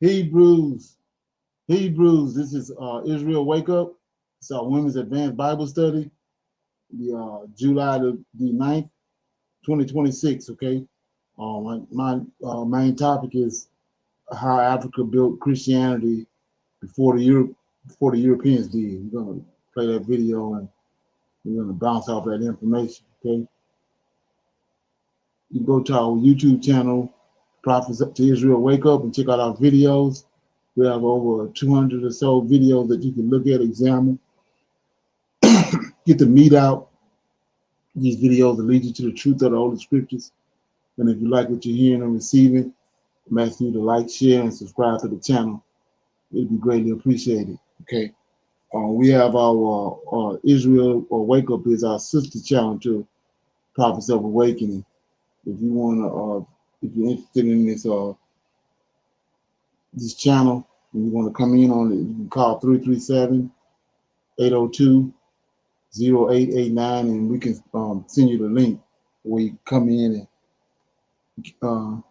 Hebrews. Hebrews. This is Israel Wake Up. It's our Women's Advanced Bible Study. The July the 9th, 2026. Okay. My main topic is how Africa built Christianity before the Europeans did. We're gonna play that video and we're gonna bounce off that information. Okay. You can go to our YouTube channel, Prophets Up to Israel Wake Up, and check out our videos. We have over 200 or so videos that you can look at, examine, get the meat out. These videos will lead you to the truth of the Holy Scriptures. And if you like what you're hearing and receiving, I'm asking you to like, share, and subscribe to the channel. It'd be greatly appreciated. Okay. We have our Israel or Wake Up is our sister channel to Prophets of Awakening. If you want to, if you're interested in this channel and you want to come in on it, you can call 337-802-0889 and we can send you the link where you come in and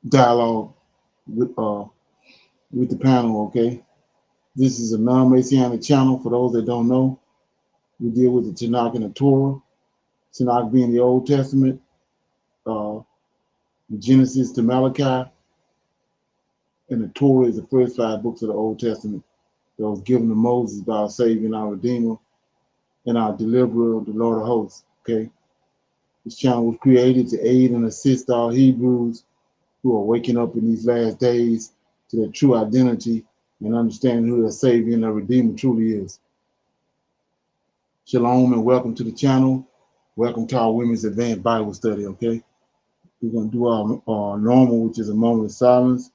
dialogue with the panel. Okay. This is a non-Messianic channel. For those that don't know, we deal with the Tanakh and the Torah. Tanakh being the Old Testament, Genesis to Malachi, and the Torah is the first 5 books of the Old Testament that was given to Moses by our Savior and our Redeemer and our Deliverer, the Lord of Hosts. Okay, this channel was created to aid and assist our Hebrews who are waking up in these last days to their true identity and understanding who their Savior and their Redeemer truly is. Shalom and welcome to the channel. Welcome to our Women's Advanced Bible Study. Okay, we're going to do our normal, which is a moment of silence,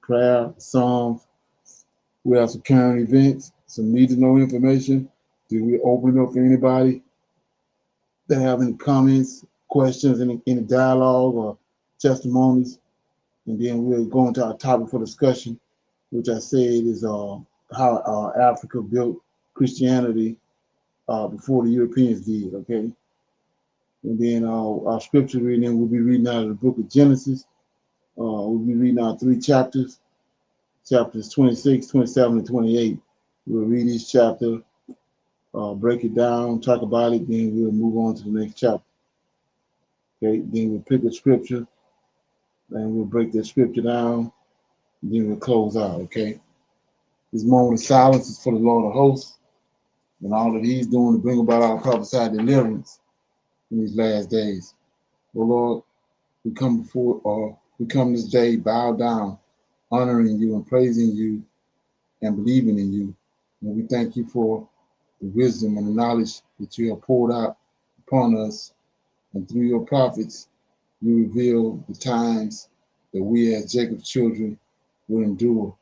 prayer, psalms. We have some current events, some need to know information. Do we open it up for anybody that have any comments, questions, any dialogue or testimonies? And then we'll go into our topic for discussion, which I said is how Africa built Christianity before the Europeans did. Okay. And then our scripture reading, we'll be reading out of the book of Genesis. We'll be reading out 3 chapters, chapters 26, 27, and 28. We'll read each chapter, break it down, talk about it, then we'll move on to the next chapter. Okay, then we'll pick a scripture, and we'll break that scripture down, and then we'll close out. Okay, this moment of silence is for the Lord of Hosts and all that He's doing to bring about our prophesied deliverance in these last days. Well, Lord, we come this day bowed down, honoring you and praising you and believing in you. And we thank you for the wisdom and the knowledge that you have poured out upon us. And through your prophets, you reveal the times that we as Jacob's children will endure.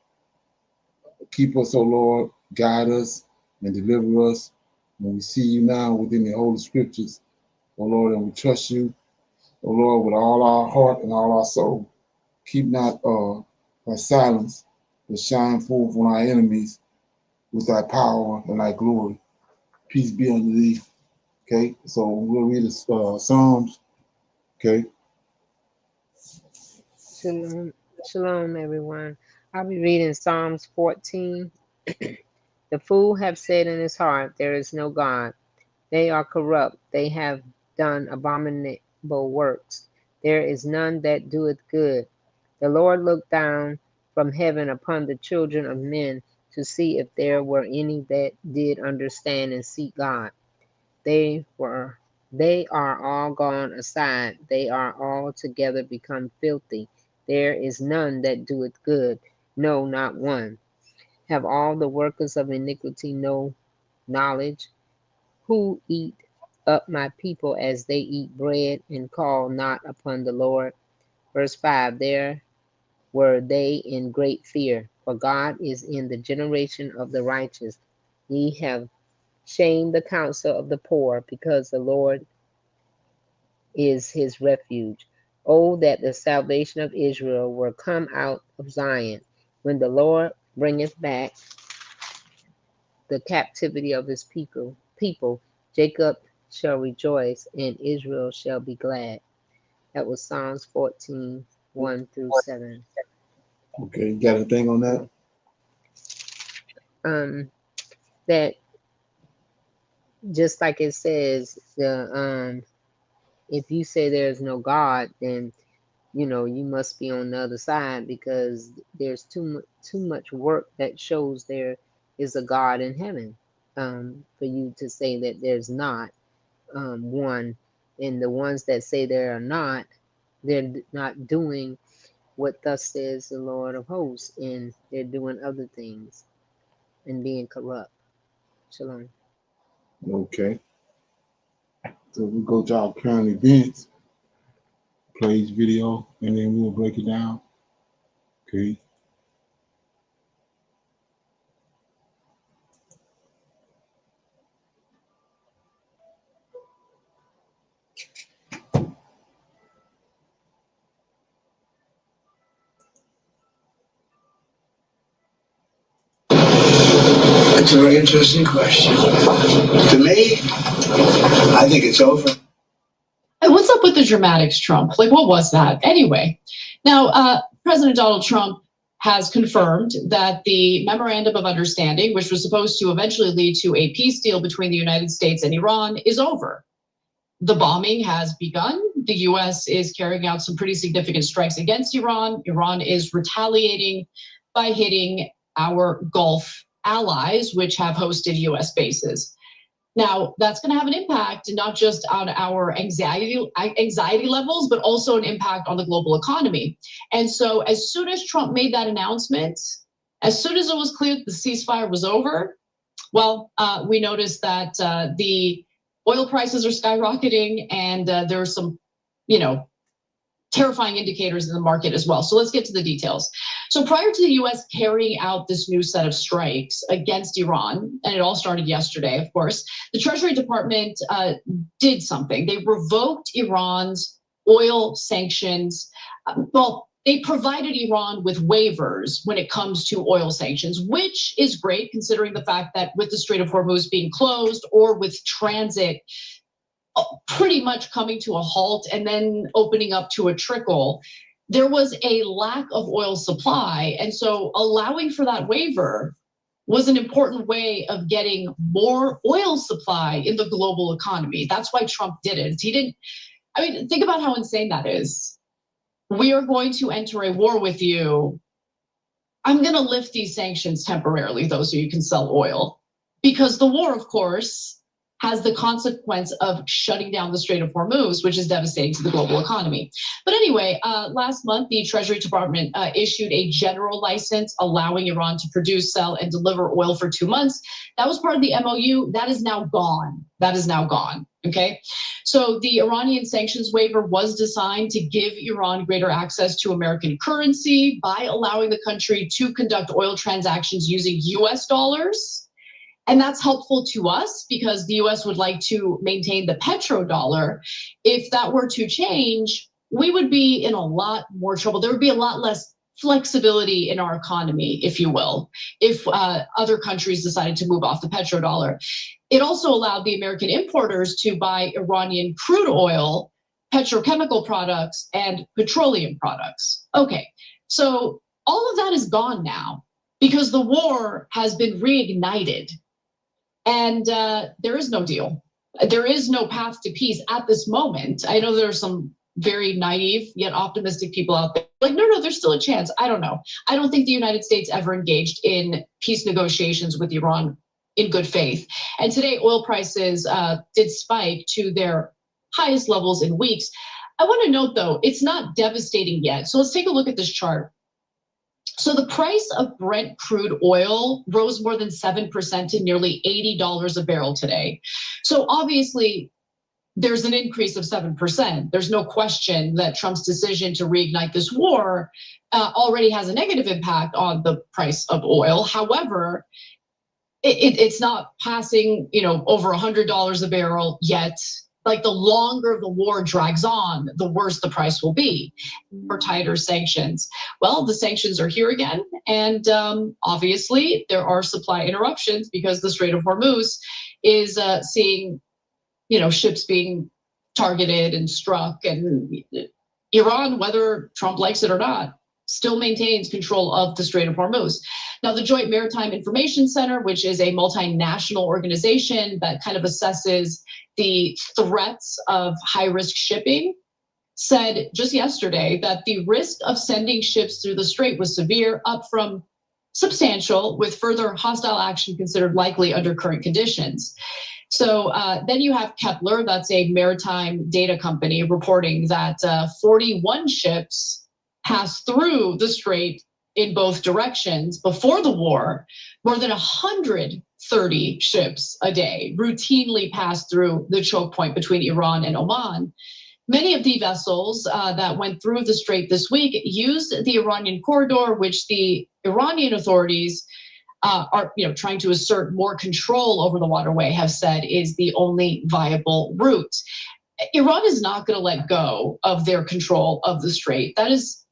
Keep us, O Lord, guide us and deliver us. When we see you now within the Holy Scriptures, O Lord, and we trust you, O Lord, with all our heart and all our soul. Keep not our silence, but shine forth on our enemies with thy power and thy glory. Peace be unto thee. Okay, so we'll read the Psalms. Okay. Shalom, shalom, everyone. I'll be reading Psalms 14. The fool have said in his heart, there is no God. They are corrupt. They have done abominable works. There is none that doeth good. The Lord looked down from heaven upon the children of men to see if there were any that did understand and seek God. They are all gone aside. They are all together become filthy. There is none that doeth good, no, not one. Have all the workers of iniquity no knowledge? Who eat up my people as they eat bread and call not upon the Lord? Verse 5, there were they in great fear, for God is in the generation of the righteous. Ye have shamed the counsel of the poor, because the Lord is his refuge. Oh, that the salvation of Israel were come out of Zion, when the Lord bringeth back the captivity of his people. Jacob shall rejoice, and Israel shall be glad. That was Psalms 14, 1 through 7. Okay, you got anything on that? That just like it says, if you say there's no God, then you must be on the other side, because there's too much work that shows there is a God in heaven, for you to say that there's not one. And the ones that say there are not, they're not doing what thus says the Lord of hosts, and they're doing other things and being corrupt. Shalom. Okay. So we go to our current events, play each video, and then we'll break it down. Okay. That's a very interesting question. To me, I think it's over. And what's up with the dramatics, Trump? Like, what was that? Anyway, now, President Donald Trump has confirmed that the memorandum of understanding, which was supposed to eventually lead to a peace deal between the United States and Iran, is over. The bombing has begun. The US is carrying out some pretty significant strikes against Iran. Iran is retaliating by hitting our Gulf allies, which have hosted US bases. Now, that's going to have an impact not just on our anxiety levels, but also an impact on the global economy. And so as soon as Trump made that announcement, as soon as it was clear that the ceasefire was over, well, we noticed that the oil prices are skyrocketing, and there are some, terrifying indicators in the market as well. So let's get to the details. So prior to the US carrying out this new set of strikes against Iran, and it all started yesterday, of course, the Treasury Department did something. They revoked Iran's oil sanctions. They provided Iran with waivers when it comes to oil sanctions, which is great considering the fact that with the Strait of Hormuz being closed, or with transit pretty much coming to a halt and then opening up to a trickle, there was a lack of oil supply. And so allowing for that waiver was an important way of getting more oil supply in the global economy. That's why Trump did it. Think about how insane that is. We are going to enter a war with you. I'm going to lift these sanctions temporarily, though, so you can sell oil. Because the war, of course, has the consequence of shutting down the Strait of Hormuz, which is devastating to the global economy. But anyway, last month, the Treasury Department issued a general license allowing Iran to produce, sell, and deliver oil for 2 months. That was part of the MOU. That is now gone. Okay? So the Iranian sanctions waiver was designed to give Iran greater access to American currency by allowing the country to conduct oil transactions using US dollars. And that's helpful to us because the US would like to maintain the petrodollar. If that were to change, we would be in a lot more trouble. There would be a lot less flexibility in our economy, if you will, if other countries decided to move off the petrodollar. It also allowed the American importers to buy Iranian crude oil, petrochemical products, and petroleum products. Okay, so all of that is gone now because the war has been reignited. And there is no deal. There is no path to peace at this moment. I know there are some very naive yet optimistic people out there. Like, no, there's still a chance. I don't know. I don't think the United States ever engaged in peace negotiations with Iran in good faith. And today, oil prices did spike to their highest levels in weeks. I want to note, though, it's not devastating yet. So let's take a look at this chart. So the price of Brent crude oil rose more than 7% to nearly $80 a barrel today. So obviously, there's an increase of 7%. There's no question that Trump's decision to reignite this war already has a negative impact on the price of oil. However, it's not passing, over $100 a barrel yet. Like, the longer the war drags on, the worse the price will be for tighter sanctions. Well, the sanctions are here again. And obviously, there are supply interruptions because the Strait of Hormuz is seeing, ships being targeted and struck. And Iran, whether Trump likes it or not, still maintains control of the Strait of Hormuz. Now, the Joint Maritime Information Center, which is a multinational organization that kind of assesses the threats of high-risk shipping, said just yesterday that the risk of sending ships through the strait was severe, up from substantial, with further hostile action considered likely under current conditions. So then you have Kepler, that's a maritime data company, reporting that 41 ships passed through the strait in both directions before the war. More than 130 ships a day routinely passed through the choke point between Iran and Oman. Many of the vessels that went through the strait this week used the Iranian corridor, which the Iranian authorities are trying to assert more control over the waterway, have said is the only viable route. Iran is not going to let go of their control of the strait. That is,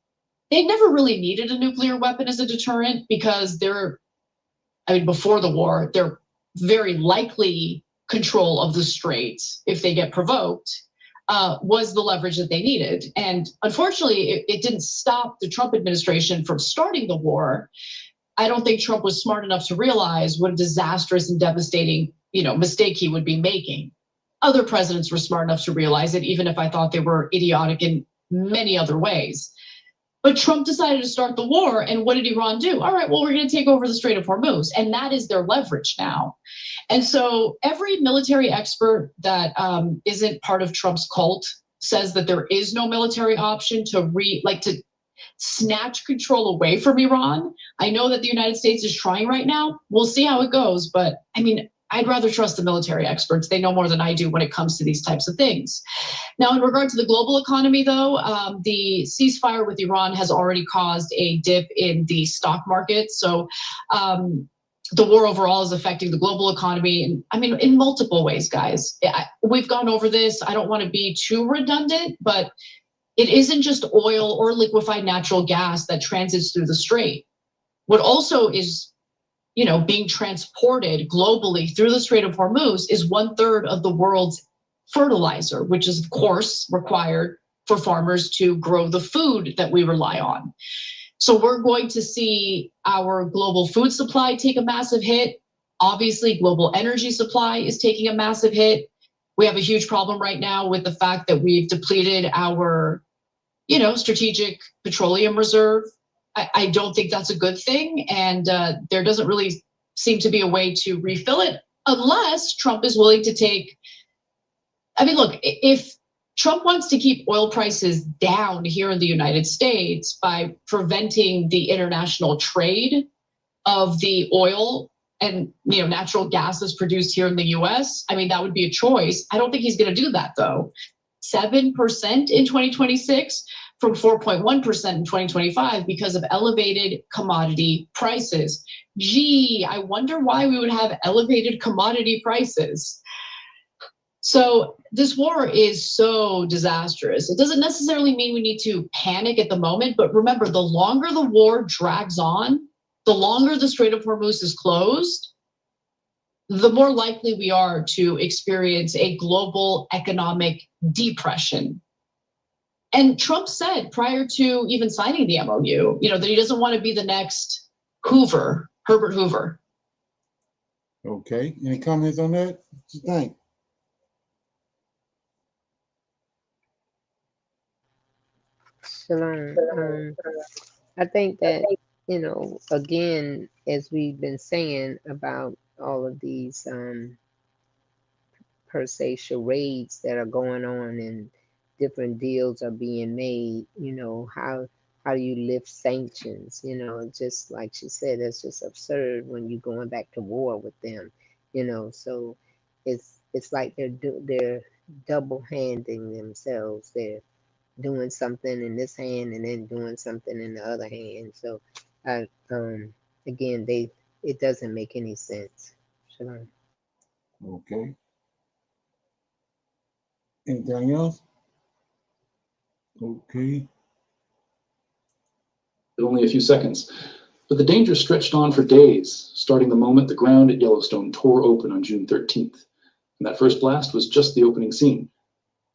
they never really needed a nuclear weapon as a deterrent, because before the war, their very likely control of the strait, if they get provoked, was the leverage that they needed. And unfortunately, it didn't stop the Trump administration from starting the war. I don't think Trump was smart enough to realize what a disastrous and devastating, mistake he would be making. Other presidents were smart enough to realize it, even if I thought they were idiotic in many other ways. But Trump decided to start the war, and what did Iran do? All right, well, we're going to take over the Strait of Hormuz, and that is their leverage now. And so every military expert that isn't part of Trump's cult says that there is no military option to snatch control away from Iran. I know that the United States is trying right now. We'll see how it goes, but I'd rather trust the military experts. They know more than I do when it comes to these types of things. Now, in regard to the global economy, though, the ceasefire with Iran has already caused a dip in the stock market. So the war overall is affecting the global economy, in multiple ways, guys. We've gone over this. I don't want to be too redundant, but it isn't just oil or liquefied natural gas that transits through the strait. What also is being transported globally through the Strait of Hormuz is 1/3 of the world's fertilizer, which is, of course, required for farmers to grow the food that we rely on. So we're going to see our global food supply take a massive hit. Obviously, global energy supply is taking a massive hit. We have a huge problem right now with the fact that we've depleted our, strategic petroleum reserve. I don't think that's a good thing, and there doesn't really seem to be a way to refill it unless Trump is willing to take. Look, if Trump wants to keep oil prices down here in the United States by preventing the international trade of the oil and natural gas that's produced here in the US, that would be a choice. I don't think he's going to do that, though. 7% in 2026 from 4.1% in 2025 because of elevated commodity prices. Gee, I wonder why we would have elevated commodity prices. So this war is so disastrous. It doesn't necessarily mean we need to panic at the moment, but remember, the longer the war drags on, the longer the Strait of Hormuz is closed, the more likely we are to experience a global economic depression. And Trump said prior to even signing the MOU, that he doesn't want to be the next Hoover, Herbert Hoover. Okay, any comments on that? What you think? Shalom. I think that, again, as we've been saying about all of these per se charades that are going on and different deals are being made, how do you lift sanctions? Just like she said, that's just absurd when you're going back to war with them, so it's like they're double handing themselves. They're doing something in this hand and then doing something in the other hand. So again, it doesn't make any sense. Shalom. Okay. Anything else? Okay. Only a few seconds. But the danger stretched on for days, starting the moment the ground at Yellowstone tore open on June 13th. And that first blast was just the opening scene.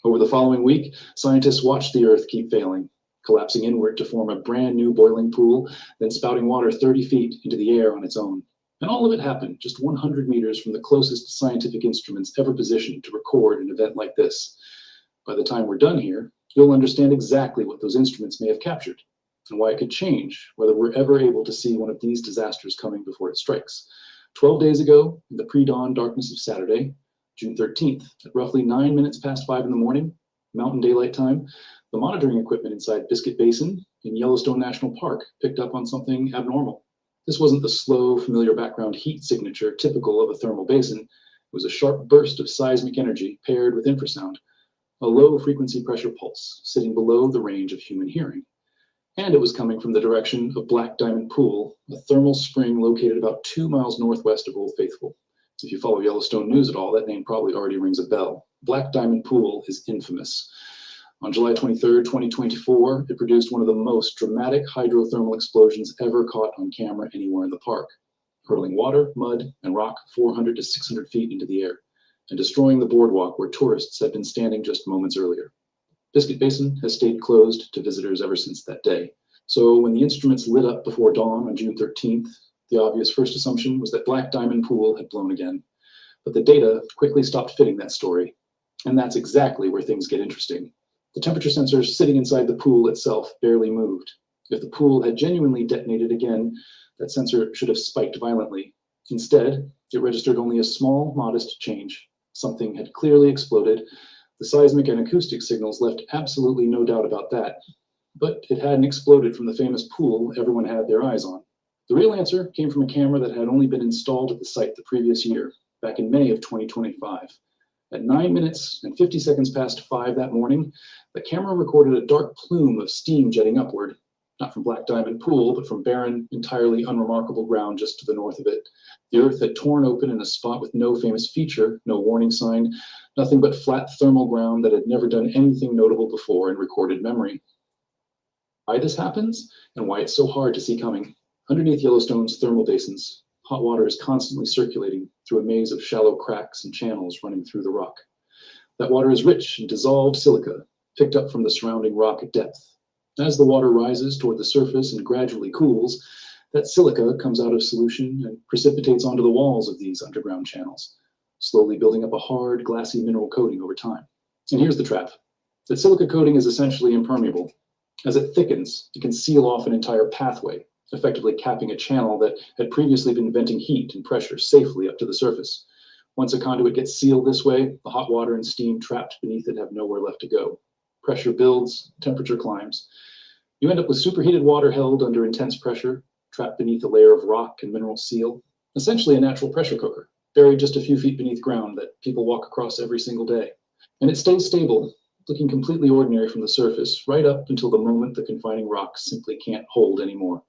Over the following week, scientists watched the Earth keep failing, collapsing inward to form a brand new boiling pool, then spouting water 30 feet into the air on its own. And all of it happened just 100 meters from the closest scientific instruments ever positioned to record an event like this. By the time we're done here, you'll understand exactly what those instruments may have captured and why it could change whether we're ever able to see one of these disasters coming before it strikes. 12 days ago, in the pre-dawn darkness of Saturday, June 13th, at roughly 9 minutes past 5 in the morning, Mountain Daylight Time, the monitoring equipment inside Biscuit Basin in Yellowstone National Park picked up on something abnormal. This wasn't the slow, familiar background heat signature typical of a thermal basin. It was a sharp burst of seismic energy paired with infrasound, a low-frequency pressure pulse sitting below the range of human hearing. And it was coming from the direction of Black Diamond Pool, a thermal spring located about 2 miles northwest of Old Faithful. If you follow Yellowstone news at all, that name probably already rings a bell. Black Diamond Pool is infamous. On July 23, 2024, it produced one of the most dramatic hydrothermal explosions ever caught on camera anywhere in the park, hurling water, mud, and rock 400 to 600 feet into the air, and destroying the boardwalk where tourists had been standing just moments earlier. Biscuit Basin has stayed closed to visitors ever since that day. So when the instruments lit up before dawn on June 13th, the obvious first assumption was that Black Diamond Pool had blown again. But the data quickly stopped fitting that story. And that's exactly where things get interesting. The temperature sensors sitting inside the pool itself barely moved. If the pool had genuinely detonated again, that sensor should have spiked violently. Instead, it registered only a small, modest change. Something had clearly exploded. The seismic and acoustic signals left absolutely no doubt about that. But it hadn't exploded from the famous pool everyone had their eyes on. The real answer came from a camera that had only been installed at the site the previous year, back in May of 2025. At 9 minutes and 50 seconds past 5 that morning, the camera recorded a dark plume of steam jetting upward, not from Black Diamond Pool, but from barren, entirely unremarkable ground just to the north of it. The earth had torn open in a spot with no famous feature, no warning sign, nothing but flat thermal ground that had never done anything notable before in recorded memory. Why this happens, and why it's so hard to see coming. Underneath Yellowstone's thermal basins, hot water is constantly circulating through a maze of shallow cracks and channels running through the rock. That water is rich in dissolved silica, picked up from the surrounding rock at depth. As the water rises toward the surface and gradually cools, that silica comes out of solution and precipitates onto the walls of these underground channels, slowly building up a hard, glassy mineral coating over time. And here's the trap. That silica coating is essentially impermeable. As it thickens, it can seal off an entire pathway, effectively capping a channel that had previously been venting heat and pressure safely up to the surface. Once a conduit gets sealed this way, the hot water and steam trapped beneath it have nowhere left to go. Pressure builds, temperature climbs. You end up with superheated water held under intense pressure, trapped beneath a layer of rock and mineral seal, essentially a natural pressure cooker, buried just a few feet beneath ground that people walk across every single day. And it stays stable, looking completely ordinary from the surface, right up until the moment the confining rock simply can't hold anymore.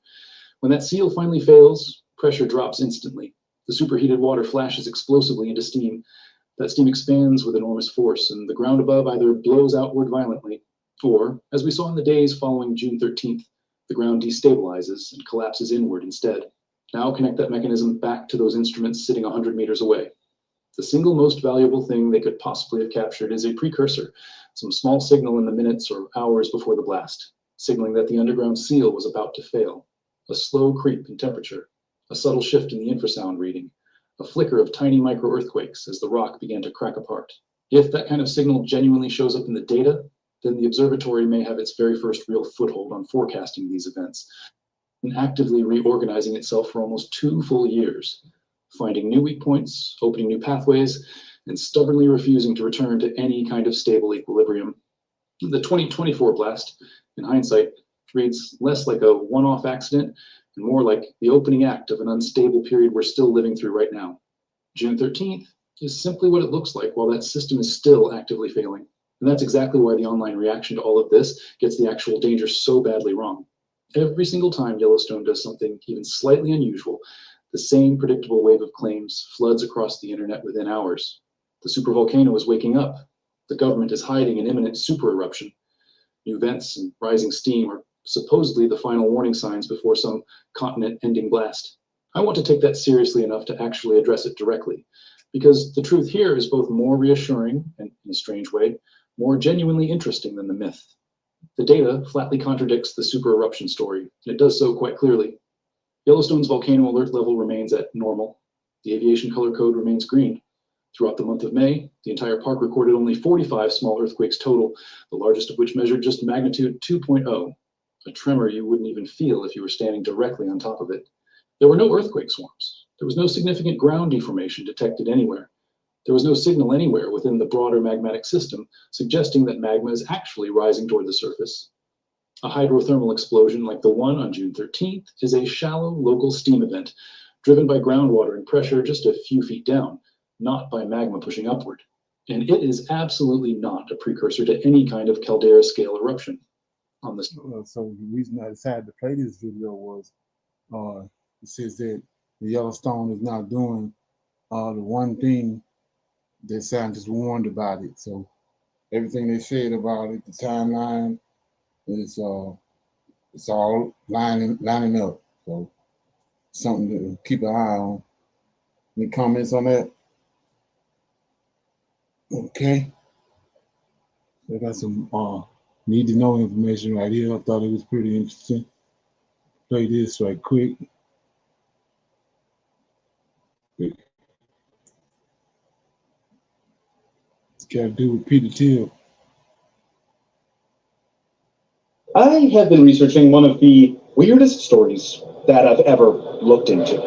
When that seal finally fails, pressure drops instantly. The superheated water flashes explosively into steam. That steam expands with enormous force, and the ground above either blows outward violently, or, as we saw in the days following June 13th, the ground destabilizes and collapses inward instead. Now connect that mechanism back to those instruments sitting 100 meters away. The single most valuable thing they could possibly have captured is a precursor, some small signal in the minutes or hours before the blast, signaling that the underground seal was about to fail. A slow creep in temperature, a subtle shift in the infrasound reading, a flicker of tiny micro-earthquakes as the rock began to crack apart. If that kind of signal genuinely shows up in the data, then the observatory may have its very first real foothold on forecasting these events, and actively reorganizing itself for almost 2 full years, finding new weak points, opening new pathways, and stubbornly refusing to return to any kind of stable equilibrium. The 2024 blast, in hindsight, reads less like a one-off accident and more like the opening act of an unstable period we're still living through right now. June 13th is simply what it looks like while that system is still actively failing. And that's exactly why the online reaction to all of this gets the actual danger so badly wrong. Every single time Yellowstone does something even slightly unusual, the same predictable wave of claims floods across the internet within hours. The supervolcano is waking up. The government is hiding an imminent super eruption. New vents and rising steam are supposedly the final warning signs before some continent-ending blast. I want to take that seriously enough to actually address it directly, because the truth here is both more reassuring and, in a strange way, more genuinely interesting than the myth. The data flatly contradicts the super eruption story, and it does so quite clearly. Yellowstone's volcano alert level remains at normal. The aviation color code remains green. Throughout the month of May, the entire park recorded only 45 small earthquakes total, the largest of which measured just magnitude 2.0, a tremor you wouldn't even feel if you were standing directly on top of it. There were no earthquake swarms. There was no significant ground deformation detected anywhere. There was no signal anywhere within the broader magmatic system suggesting that magma is actually rising toward the surface. A hydrothermal explosion like the one on June 13th is a shallow local steam event driven by groundwater and pressure just a few feet down, not by magma pushing upward. And it is absolutely not a precursor to any kind of caldera scale eruption. On this. So the reason I decided to play this video was it says that the Yellowstone is not doing the one thing that scientists warned about it. So everything they said about it, the timeline, it's all lining up. So something to keep an eye on. Any comments on that? Okay. I got some need to know information right here. I thought it was pretty interesting. Play this right quick. It's got to do with Peter Thiel. I have been researching one of the weirdest stories that I've ever looked into.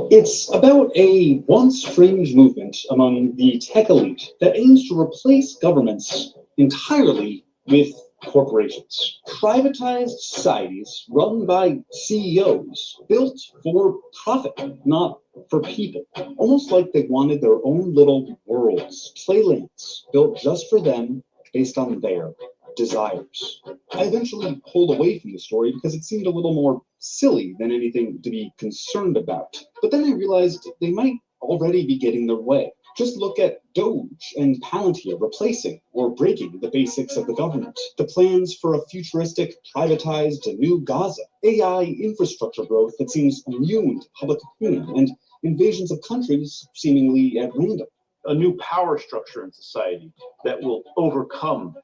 It's about a once fringe movement among the tech elite that aims to replace governments entirely with corporations. Privatized societies run by CEOs, built for profit, not for people. Almost like they wanted their own little worlds, playlands, built just for them based on their desires. I eventually pulled away from the story because it seemed a little more silly than anything to be concerned about. But then I realized they might already be getting their way. Just look at Doge and Palantir replacing or breaking the basics of the government. The plans for a futuristic, privatized, new Gaza. AI infrastructure growth that seems immune to public opinion, and invasions of countries seemingly at random. A new power structure in society that will overcome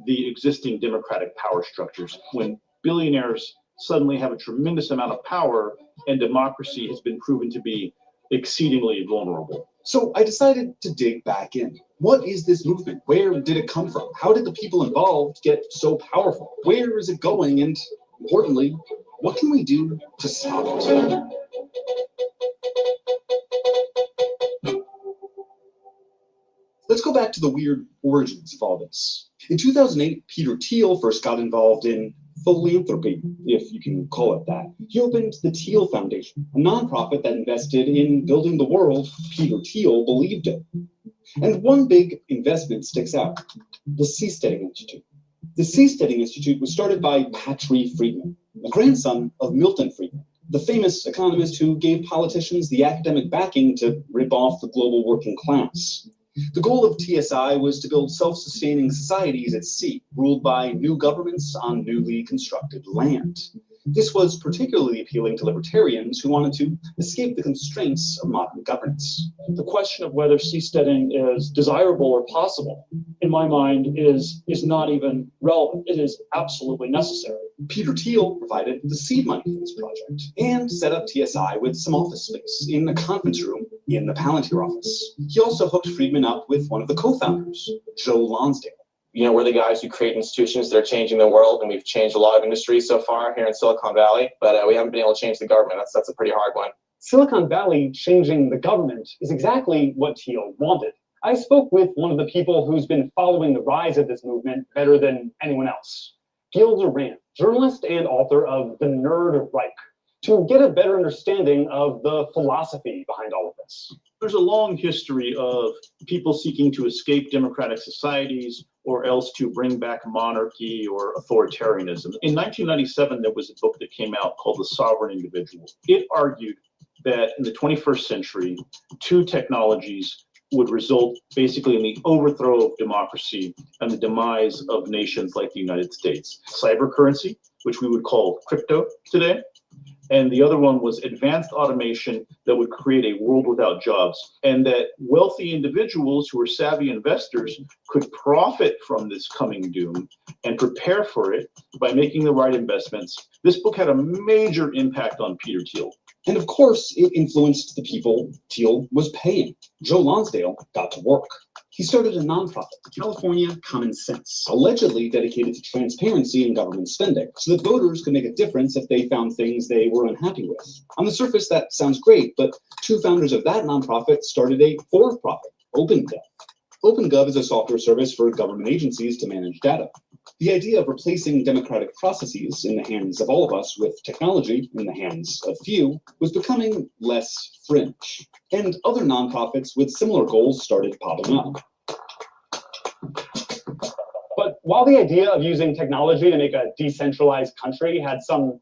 the existing democratic power structures when billionaires suddenly have a tremendous amount of power and democracy has been proven to be exceedingly vulnerable. So I decided to dig back in. What is this movement? Where did it come from? How did the people involved get so powerful? Where is it going? And importantly, what can we do to stop it? Let's go back to the weird origins of all this. In 2008, Peter Thiel first got involved in philanthropy, if you can call it that. He opened the Thiel Foundation, a nonprofit that invested in building the world Peter Thiel believed in. And one big investment sticks out, the Seasteading Institute. The Seasteading Institute was started by Patry Friedman, the grandson of Milton Friedman, the famous economist who gave politicians the academic backing to rip off the global working class. The goal of TSI was to build self-sustaining societies at sea, ruled by new governments on newly constructed land. This was particularly appealing to libertarians who wanted to escape the constraints of modern governance. The question of whether seasteading is desirable or possible, in my mind, is not even relevant. It is absolutely necessary. Peter Thiel provided the seed money for this project and set up TSI with some office space in a conference room in the Palantir office. He also hooked Friedman up with one of the co-founders, Joe Lonsdale. You know, we're the guys who create institutions that are changing the world, and we've changed a lot of industries so far here in Silicon Valley, but we haven't been able to change the government. That's a pretty hard one. Silicon Valley changing the government is exactly what Thiel wanted. I spoke with one of the people who's been following the rise of this movement better than anyone else, Gil Duran, journalist and author of The Nerd Reich, to get a better understanding of the philosophy behind all of this. There's a long history of people seeking to escape democratic societies or else to bring back monarchy or authoritarianism. In 1997, there was a book that came out called The Sovereign Individual. It argued that in the 21st century, two technologies would result basically in the overthrow of democracy and the demise of nations like the United States. Cyber currency, which we would call crypto today, and the other one was advanced automation that would create a world without jobs, and that wealthy individuals who were savvy investors could profit from this coming doom and prepare for it by making the right investments. This book had a major impact on Peter Thiel. And of course, it influenced the people Thiel was paying. Joe Lonsdale got to work. He started a nonprofit, California Common Sense, allegedly dedicated to transparency in government spending, so that voters could make a difference if they found things they were unhappy with. On the surface, that sounds great, but two founders of that nonprofit started a for-profit, OpenGov. OpenGov is a software service for government agencies to manage data. The idea of replacing democratic processes in the hands of all of us with technology in the hands of few was becoming less fringe, and other nonprofits with similar goals started popping up. But while the idea of using technology to make a decentralized country had some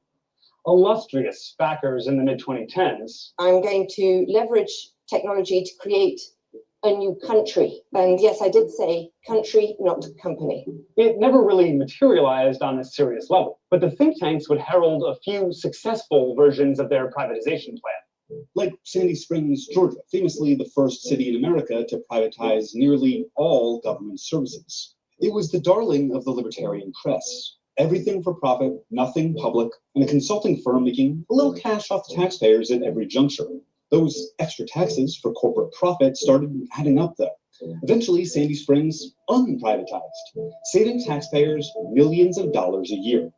illustrious backers in the mid-2010s, I'm going to leverage technology to create a new country. And yes, I did say country, not company. it never really materialized on a serious level. But the think tanks would herald a few successful versions of their privatization plan. Like Sandy Springs, Georgia, famously the first city in America to privatize nearly all government services. It was the darling of the libertarian press. Everything for profit, nothing public, and a consulting firm making a little cash off the taxpayers at every juncture. Those extra taxes for corporate profit started adding up, though. Eventually, Sandy Springs unprivatized, saving taxpayers millions of dollars a year.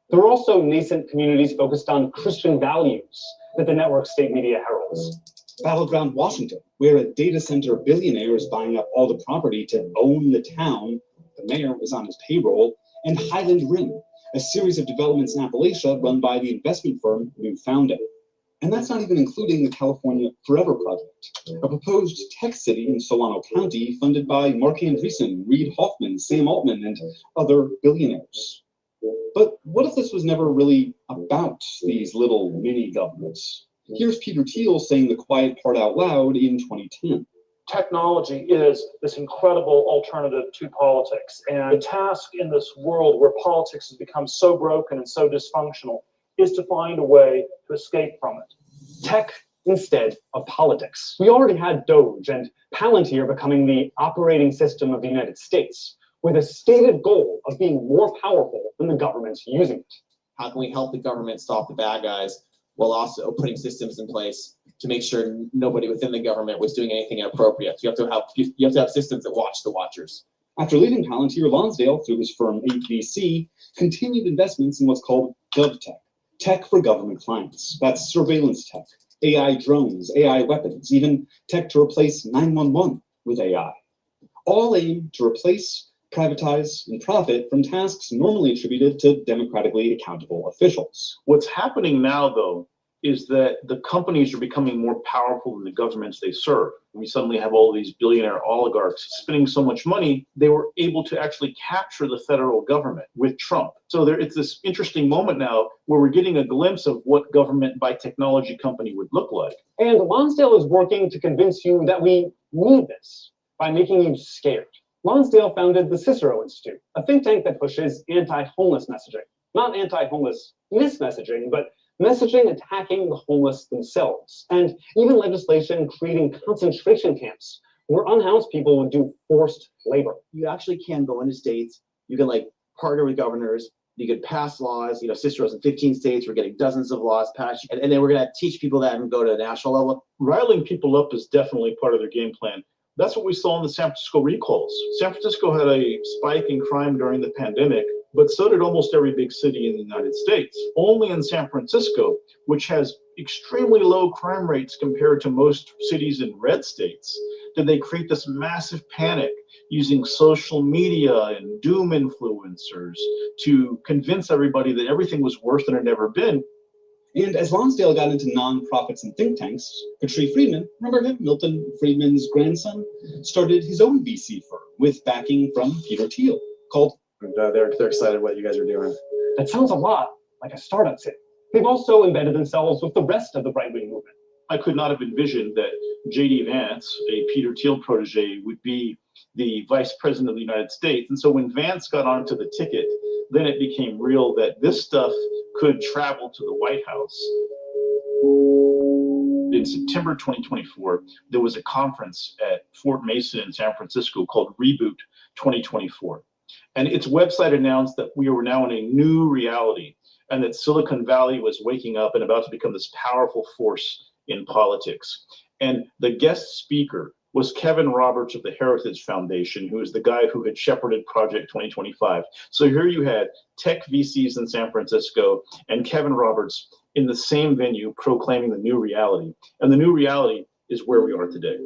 There were also nascent communities focused on Christian values that the network state media heralds. Battleground Washington, where a data center billionaire is buying up all the property to own the town, the mayor was on his payroll, and Highland Rim, a series of developments in Appalachia run by the investment firm New Founding. And that's not even including the California Forever Project, a proposed tech city in Solano County funded by Mark Andreessen, Reid Hoffman, Sam Altman, and other billionaires. But what if this was never really about these little mini governments? Here's Peter Thiel saying the quiet part out loud in 2010. Technology is this incredible alternative to politics. And the task in this world where politics has become so broken and so dysfunctional is to find a way to escape from it. Tech instead of politics. We already had Doge and Palantir becoming the operating system of the United States, with a stated goal of being more powerful than the governments using it. How can we help the government stop the bad guys while also putting systems in place to make sure nobody within the government was doing anything inappropriate? So you have to have systems that watch the watchers. After leaving Palantir, Lonsdale, through his firm 8VC, continued investments in what's called GovTech, tech for government clients. That's surveillance tech, AI drones, AI weapons, even tech to replace 911 with AI. All aimed to replace, privatize, and profit from tasks normally attributed to democratically accountable officials. What's happening now, though, is that the companies are becoming more powerful than the governments they serve. We suddenly have all these billionaire oligarchs spending so much money, they were able to actually capture the federal government with Trump. So it's this interesting moment now where we're getting a glimpse of what government by technology company would look like. And Lonsdale is working to convince you that we need this by making you scared. Lonsdale founded the Cicero Institute, a think tank that pushes anti-homeless messaging. Not anti-homeless mismessaging, but messaging attacking the homeless themselves, and even legislation creating concentration camps where unhoused people would do forced labor. You actually can go into states, you can partner with governors, you could pass laws, Cicero's in 15 states, we're getting dozens of laws passed, and then we're gonna teach people that and go to the national level. Riling people up is definitely part of their game plan. That's what we saw in the San Francisco recalls. San Francisco had a spike in crime during the pandemic, but so did almost every big city in the United States. Only in San Francisco, which has extremely low crime rates compared to most cities in red states, did they create this massive panic using social media and doom influencers to convince everybody that everything was worse than it had ever been. And as Lonsdale got into nonprofits and think tanks, Patrice Friedman, remember him, Milton Friedman's grandson, started his own VC firm with backing from Peter Thiel called They're excited what you guys are doing. That sounds a lot like a startup city. They've also embedded themselves with the rest of the right-wing movement. I could not have envisioned that J.D. Vance, a Peter Thiel protege, would be the vice president of the United States. And so when Vance got onto the ticket, then it became real that this stuff could travel to the White House. In September 2024, there was a conference at Fort Mason in San Francisco called Reboot 2024. And its website announced that we were now in a new reality and that Silicon Valley was waking up and about to become this powerful force in politics. And the guest speaker was Kevin Roberts of the Heritage Foundation, who is the guy who had shepherded Project 2025. So here you had tech VCs in San Francisco and Kevin Roberts in the same venue proclaiming the new reality. And the new reality is where we are today.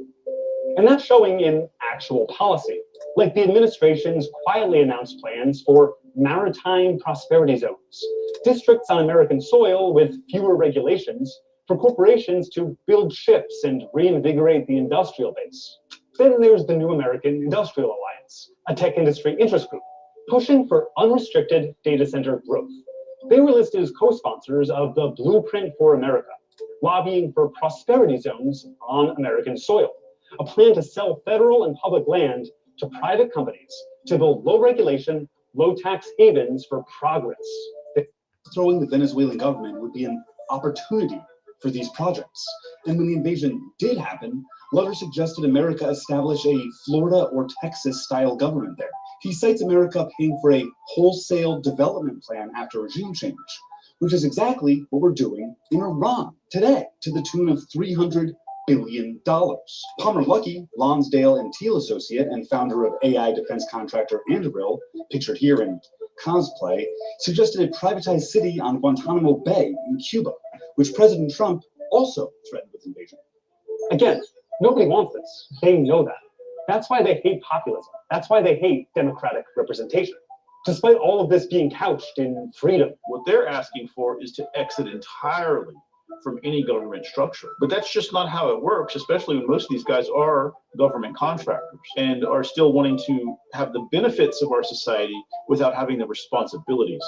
And that's showing in actual policy, like the administration's quietly announced plans for maritime prosperity zones, districts on American soil with fewer regulations for corporations to build ships and reinvigorate the industrial base. Then there's the New American Industrial Alliance, a tech industry interest group, pushing for unrestricted data center growth. They were listed as co-sponsors of the Blueprint for America, lobbying for prosperity zones on American soil, a plan to sell federal and public land to private companies to build low regulation, low tax havens for progress. Throwing the Venezuelan government would be an opportunity for these projects. And when the invasion did happen, Lutter suggested America establish a Florida or Texas style government there. He cites America paying for a wholesale development plan after regime change, which is exactly what we're doing in Iran today, to the tune of $300 billion. Palmer Luckey, Lonsdale and Teal associate and founder of AI defense contractor Anduril, pictured here in cosplay, suggested a privatized city on Guantanamo Bay in Cuba, which President Trump also threatened with invasion. Again, nobody wants this. They know that. That's why they hate populism. That's why they hate democratic representation. Despite all of this being couched in freedom. What they're asking for is to exit entirely from any government structure. But that's just not how it works, especially when most of these guys are government contractors and are still wanting to have the benefits of our society without having the responsibilities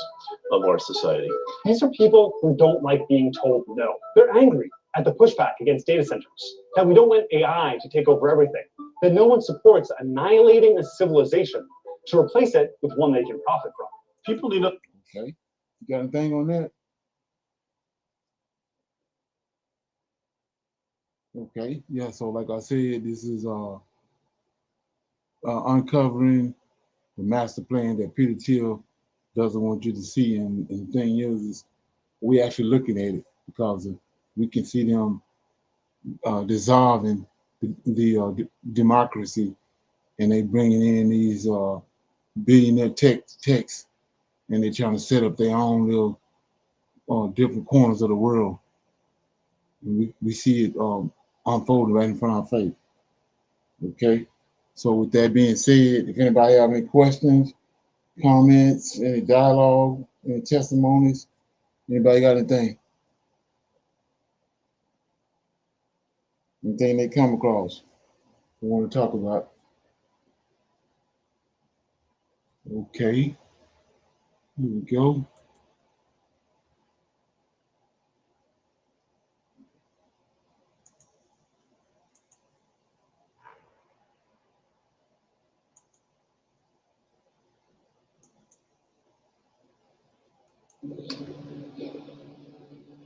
of our society. These are people who don't like being told no. They're angry at the pushback against data centers, that we don't want AI to take over everything, that no one supports annihilating a civilization to replace it with one they can profit from. People need to... Okay, you got anything on that? Okay, yeah, so like I said, this is uncovering the master plan that Peter Thiel doesn't want you to see, and the thing is we actually looking at it because we can see them dissolving the democracy, and they bringing in these billionaire techs, and they're trying to set up their own little different corners of the world. And we see it unfolding right in front of our face. Okay, so with that being said, if anybody have any questions, comments, any dialogue, any testimonies, anybody got anything? Anything they come across they want to talk about? Okay, here we go.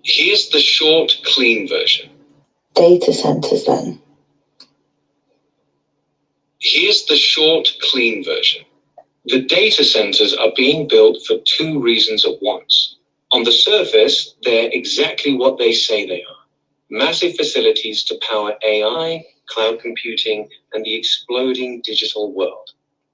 Here's the short, clean version. Data centers then. Here's the short, clean version. The data centers are being built for two reasons at once. On the surface, they're exactly what they say they are. Massive facilities to power AI, cloud computing, and the exploding digital world.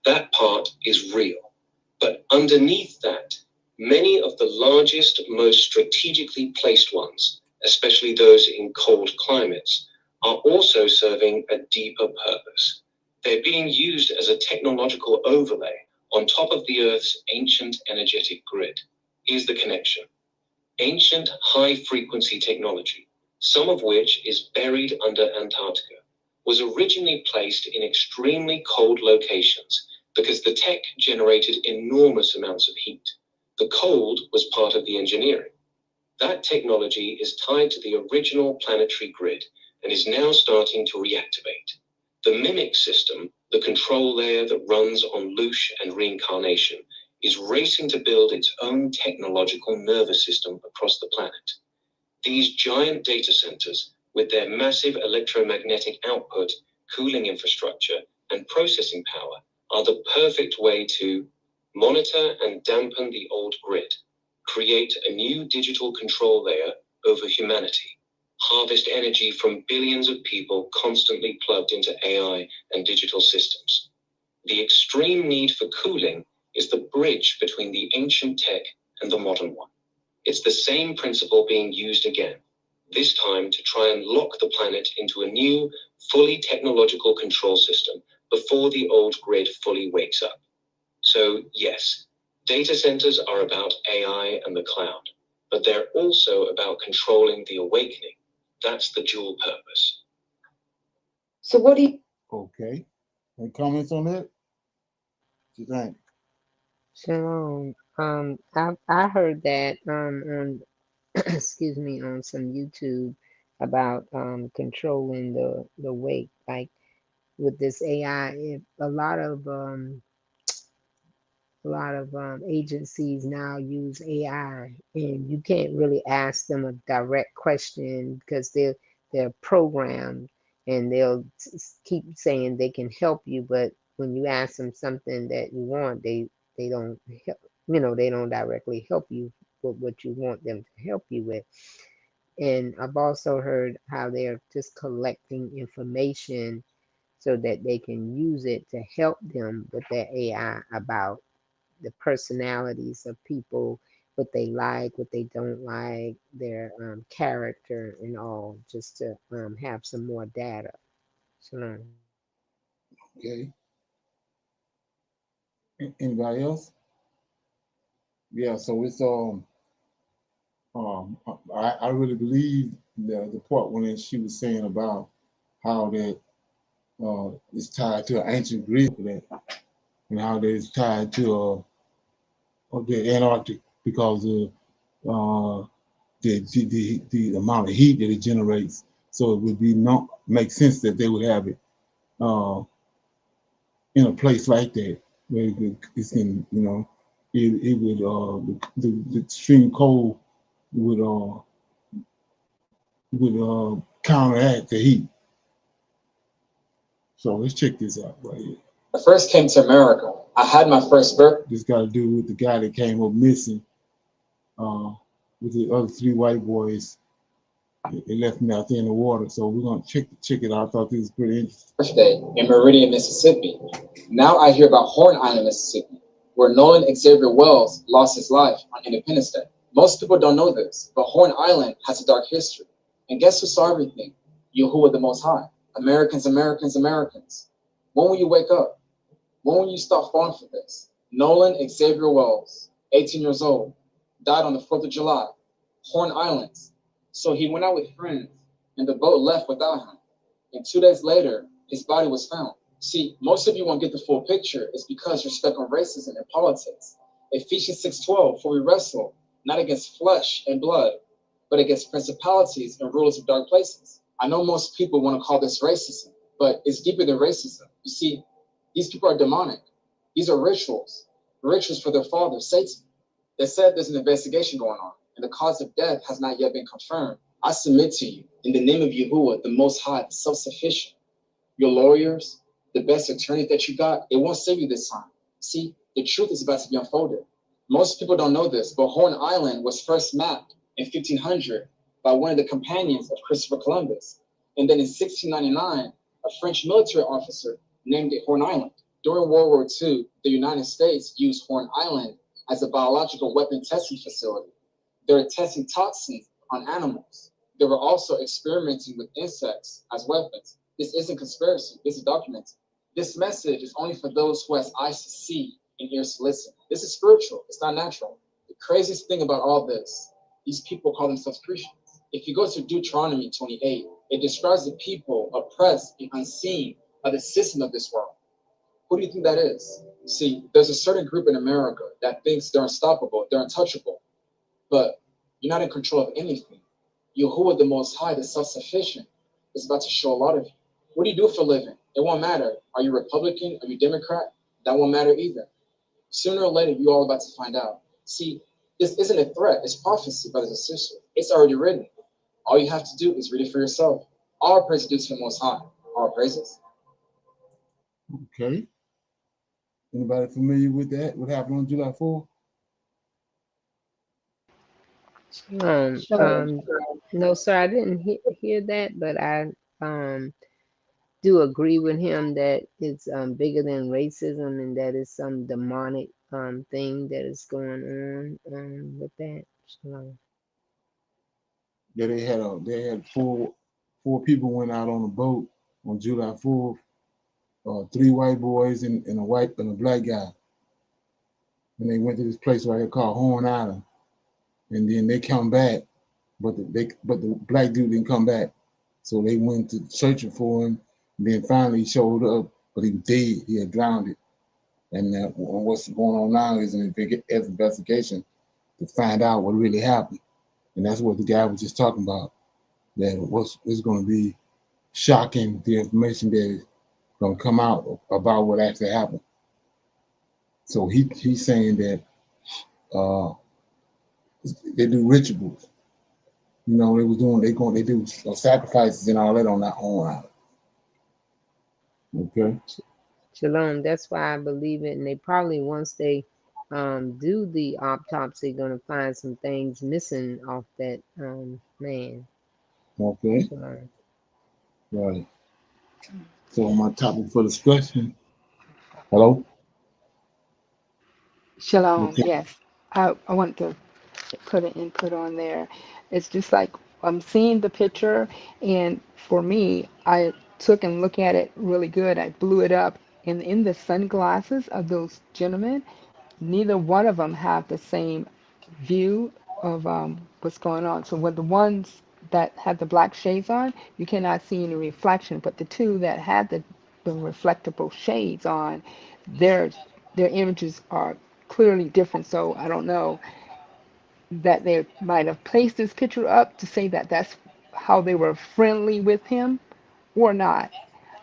That part is real. But underneath that, many of the largest, most strategically placed ones, especially those in cold climates, are also serving a deeper purpose. They're being used as a technological overlay on top of the Earth's ancient energetic grid. Here's the connection. Ancient high-frequency technology, some of which is buried under Antarctica, was originally placed in extremely cold locations because the tech generated enormous amounts of heat. The cold was part of the engineering. That technology is tied to the original planetary grid and is now starting to reactivate. The mimic system, the control layer that runs on Loosh and reincarnation, is racing to build its own technological nervous system across the planet. These giant data centers, with their massive electromagnetic output, cooling infrastructure, and processing power, are the perfect way to monitor and dampen the old grid, create a new digital control layer over humanity, harvest energy from billions of people constantly plugged into AI and digital systems. The extreme need for cooling is the bridge between the ancient tech and the modern one. It's the same principle being used again, this time to try and lock the planet into a new, fully technological control system before the old grid fully wakes up. So yes, data centers are about AI and the cloud, but they're also about controlling the awakening. That's the dual purpose. So what do you... Okay. Any comments on that? What you think? Shalom. I heard that on excuse me, on some YouTube about controlling the wake, like with this AI. If a lot of agencies now use AI, and you can't really ask them a direct question because they're programmed, and they'll keep saying they can help you, but when you ask them something that you want, they don't help, they don't directly help you with what you want them to help you with. And I've also heard how they're just collecting information so that they can use it to help them with their AI about the personalities of people, what they like, what they don't like, their character and all, just to have some more data. Shalom. Okay. Anybody else? Yeah, so it's I really believe the part when she was saying about how that it's tied to an ancient Greek that, and how that it's tied to the Antarctic because of the amount of heat that it generates. So it would be not make sense that they would have it in a place like that where it's in, it would the extreme cold would counteract the heat. So let's check this out right here. I first came to America. I had my first birth. This got to do with the guy that came up missing with the other 3 white boys. They left me out there in the water. So we're going to check it out. I thought this was pretty interesting. Birthday in Meridian, Mississippi. Now I hear about Horn Island, Mississippi, where Nolan Xavier Wells lost his life on Independence Day. Most people don't know this, but Horn Island has a dark history. And guess who saw everything? Yahuwah the Most High. Americans, Americans, Americans. When will you wake up? When will you stop falling for this? Nolan Xavier Wells, 18 years old, died on the 4th of July, Horn Islands. So he went out with friends, and the boat left without him. And 2 days later, his body was found. See, most of you won't get the full picture. It's because you're stuck on racism and politics. Ephesians 6:12, for we wrestle not against flesh and blood, but against principalities and rulers of dark places. I know most people want to call this racism, but it's deeper than racism. You see, these people are demonic. These are rituals for their father, Satan. They said there's an investigation going on, and the cause of death has not yet been confirmed. I submit to you, in the name of Yahuwah, the Most High, the self-sufficient, your lawyers, the best attorney that you got, it won't save you this time. See, the truth is about to be unfolded. Most people don't know this, but Horn Island was first mapped in 1500 by one of the companions of Christopher Columbus. And then in 1699, a French military officer named it Horn Island. During World War II, the United States used Horn Island as a biological weapon testing facility. They were testing toxins on animals. They were also experimenting with insects as weapons. This isn't conspiracy, this is documented. This message is only for those who has eyes to see and ears to listen. This is spiritual, it's not natural. The craziest thing about all this, these people call themselves Christians. If you go to Deuteronomy 28, it describes the people oppressed and unseen by the system of this world. Who do you think that is? See, there's a certain group in America that thinks they're unstoppable, they're untouchable, but you're not in control of anything. Yahuwah the Most High, the self-sufficient, is about to show a lot of you. What do you do for a living? It won't matter. Are you Republican? Are you Democrat? That won't matter either. Sooner or later, you're all about to find out. See, this isn't a threat. It's prophecy, brothers and sisters. It's already written. All you have to do is read it for yourself. All praise is to the Most High. All praises. Okay. Anybody familiar with that? What happened on July 4th? No, sir, I didn't hear that, but I do agree with him that it's bigger than racism and that it's some demonic thing that is going on with that. So, Yeah, they had four people went out on a boat on July 4th. 3 white boys and a black guy. And they went to this place right here called Horn Island. And then they come back, but the black dude didn't come back. So they went to searching for him. And then finally he showed up, but he was dead. He had drowned. And what's going on now is an investigation to find out what really happened. And that's what the guy was just talking about. That it's going to be shocking, the information that is going to come out about what actually happened. So he's saying that they do rituals. You know, they do sacrifices and all that on that Horn Island. Okay. Shalom. That's why I believe it. And they probably, once they do the autopsy, going to find some things missing off that man. Okay. Shalom. Right. So my topic for discussion. Hello. Shalom. Okay. Yes, I want to put an input on there. It's just like I'm seeing the picture, and for me, I took and looked at it really good. I blew it up, and in the sunglasses of those gentlemen, neither one of them have the same view of what's going on. So with the ones that had the black shades on, you cannot see any reflection. But the two that had the reflectable shades on, their their images are clearly different. So I don't know that they might have placed this picture up to say that that's how they were friendly with him or not.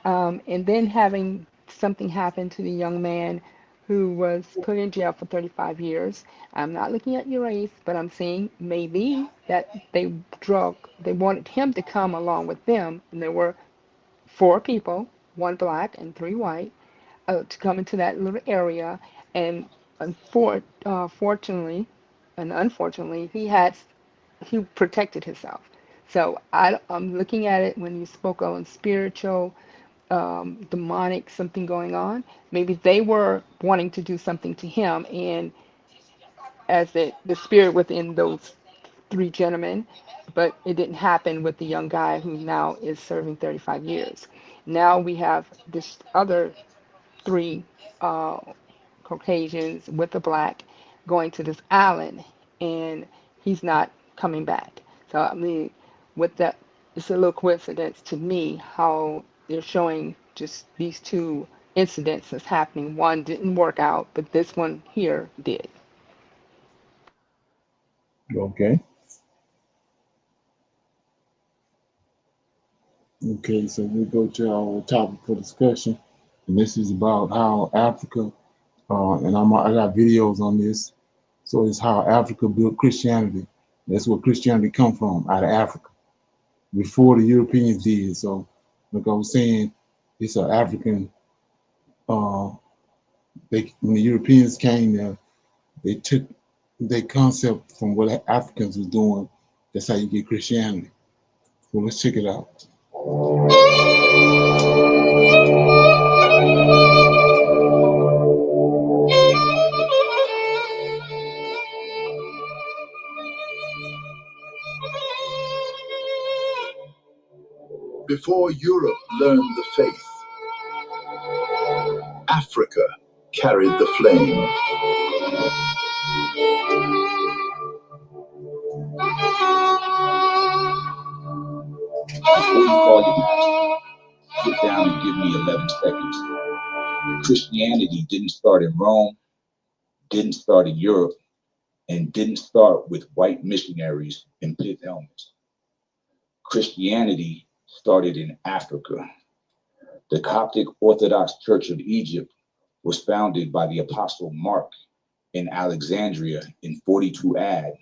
And then having something happen to the young man who was put in jail for 35 years. I'm not looking at your race, but I'm saying maybe that they wanted him to come along with them, and there were 4 people, 1 black and 3 white, to come into that little area. And fortunately and unfortunately, he protected himself. So I'm looking at it when you spoke on spiritual, demonic, something going on. Maybe they were wanting to do something to him, and as the spirit within those 3 gentlemen, but it didn't happen with the young guy who now is serving 35 years. Now we have this other 3 uh, Caucasians with a black going to this island, and he's not coming back. So I mean, with that, it's a little coincidence to me how they're showing just these 2 incidents that's happening. One didn't work out, but this one here did. Okay. Okay. So we go to our topic for discussion, and this is about how Africa. And I got videos on this. So it's how Africa built Christianity. That's where Christianity come from, out of Africa, before the Europeans did. So, like I was saying, it's an African. When the Europeans came there, they took their concept from what Africans was doing. That's how you get Christianity. So let's check it out. Before Europe learned the faith, Africa carried the flame. Before you call your match, sit down and give me 11 seconds. Christianity didn't start in Rome, didn't start in Europe, and didn't start with white missionaries in pith helmets. Christianity started in Africa. The Coptic Orthodox Church of Egypt was founded by the Apostle Mark in Alexandria in 42 AD,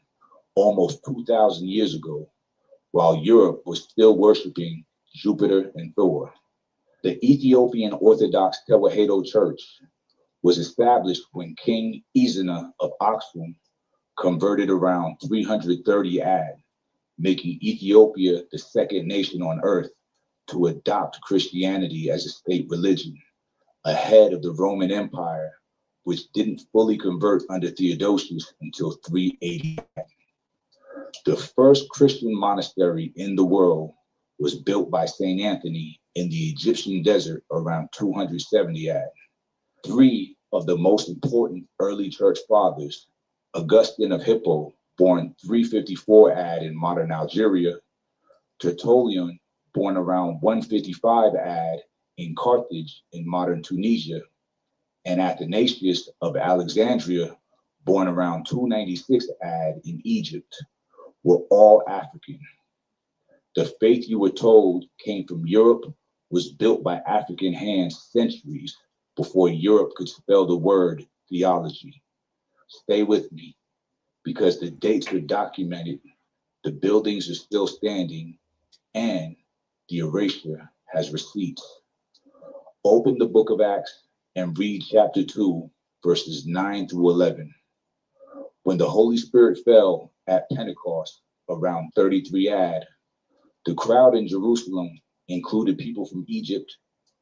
almost 2,000 years ago, while Europe was still worshiping Jupiter and Thor. The Ethiopian Orthodox Tewahedo Church was established when King Izana of Aksum converted around 330 AD, making Ethiopia the second nation on earth to adopt Christianity as a state religion, ahead of the Roman Empire, which didn't fully convert under Theodosius until 380. The first Christian monastery in the world was built by St. Anthony in the Egyptian desert around 270 AD. Three of the most important early church fathers, Augustine of Hippo, born 354 AD in modern Algeria, Tertullian, born around 155 AD in Carthage in modern Tunisia, and Athanasius of Alexandria, born around 296 AD in Egypt, were all African. The faith you were told came from Europe was built by African hands centuries before Europe could spell the word theology. Stay with me, because the dates are documented, the buildings are still standing, and the erasure has receipts. Open the book of Acts and read chapter 2, verses 9 through 11. When the Holy Spirit fell at Pentecost around 33 AD, the crowd in Jerusalem included people from Egypt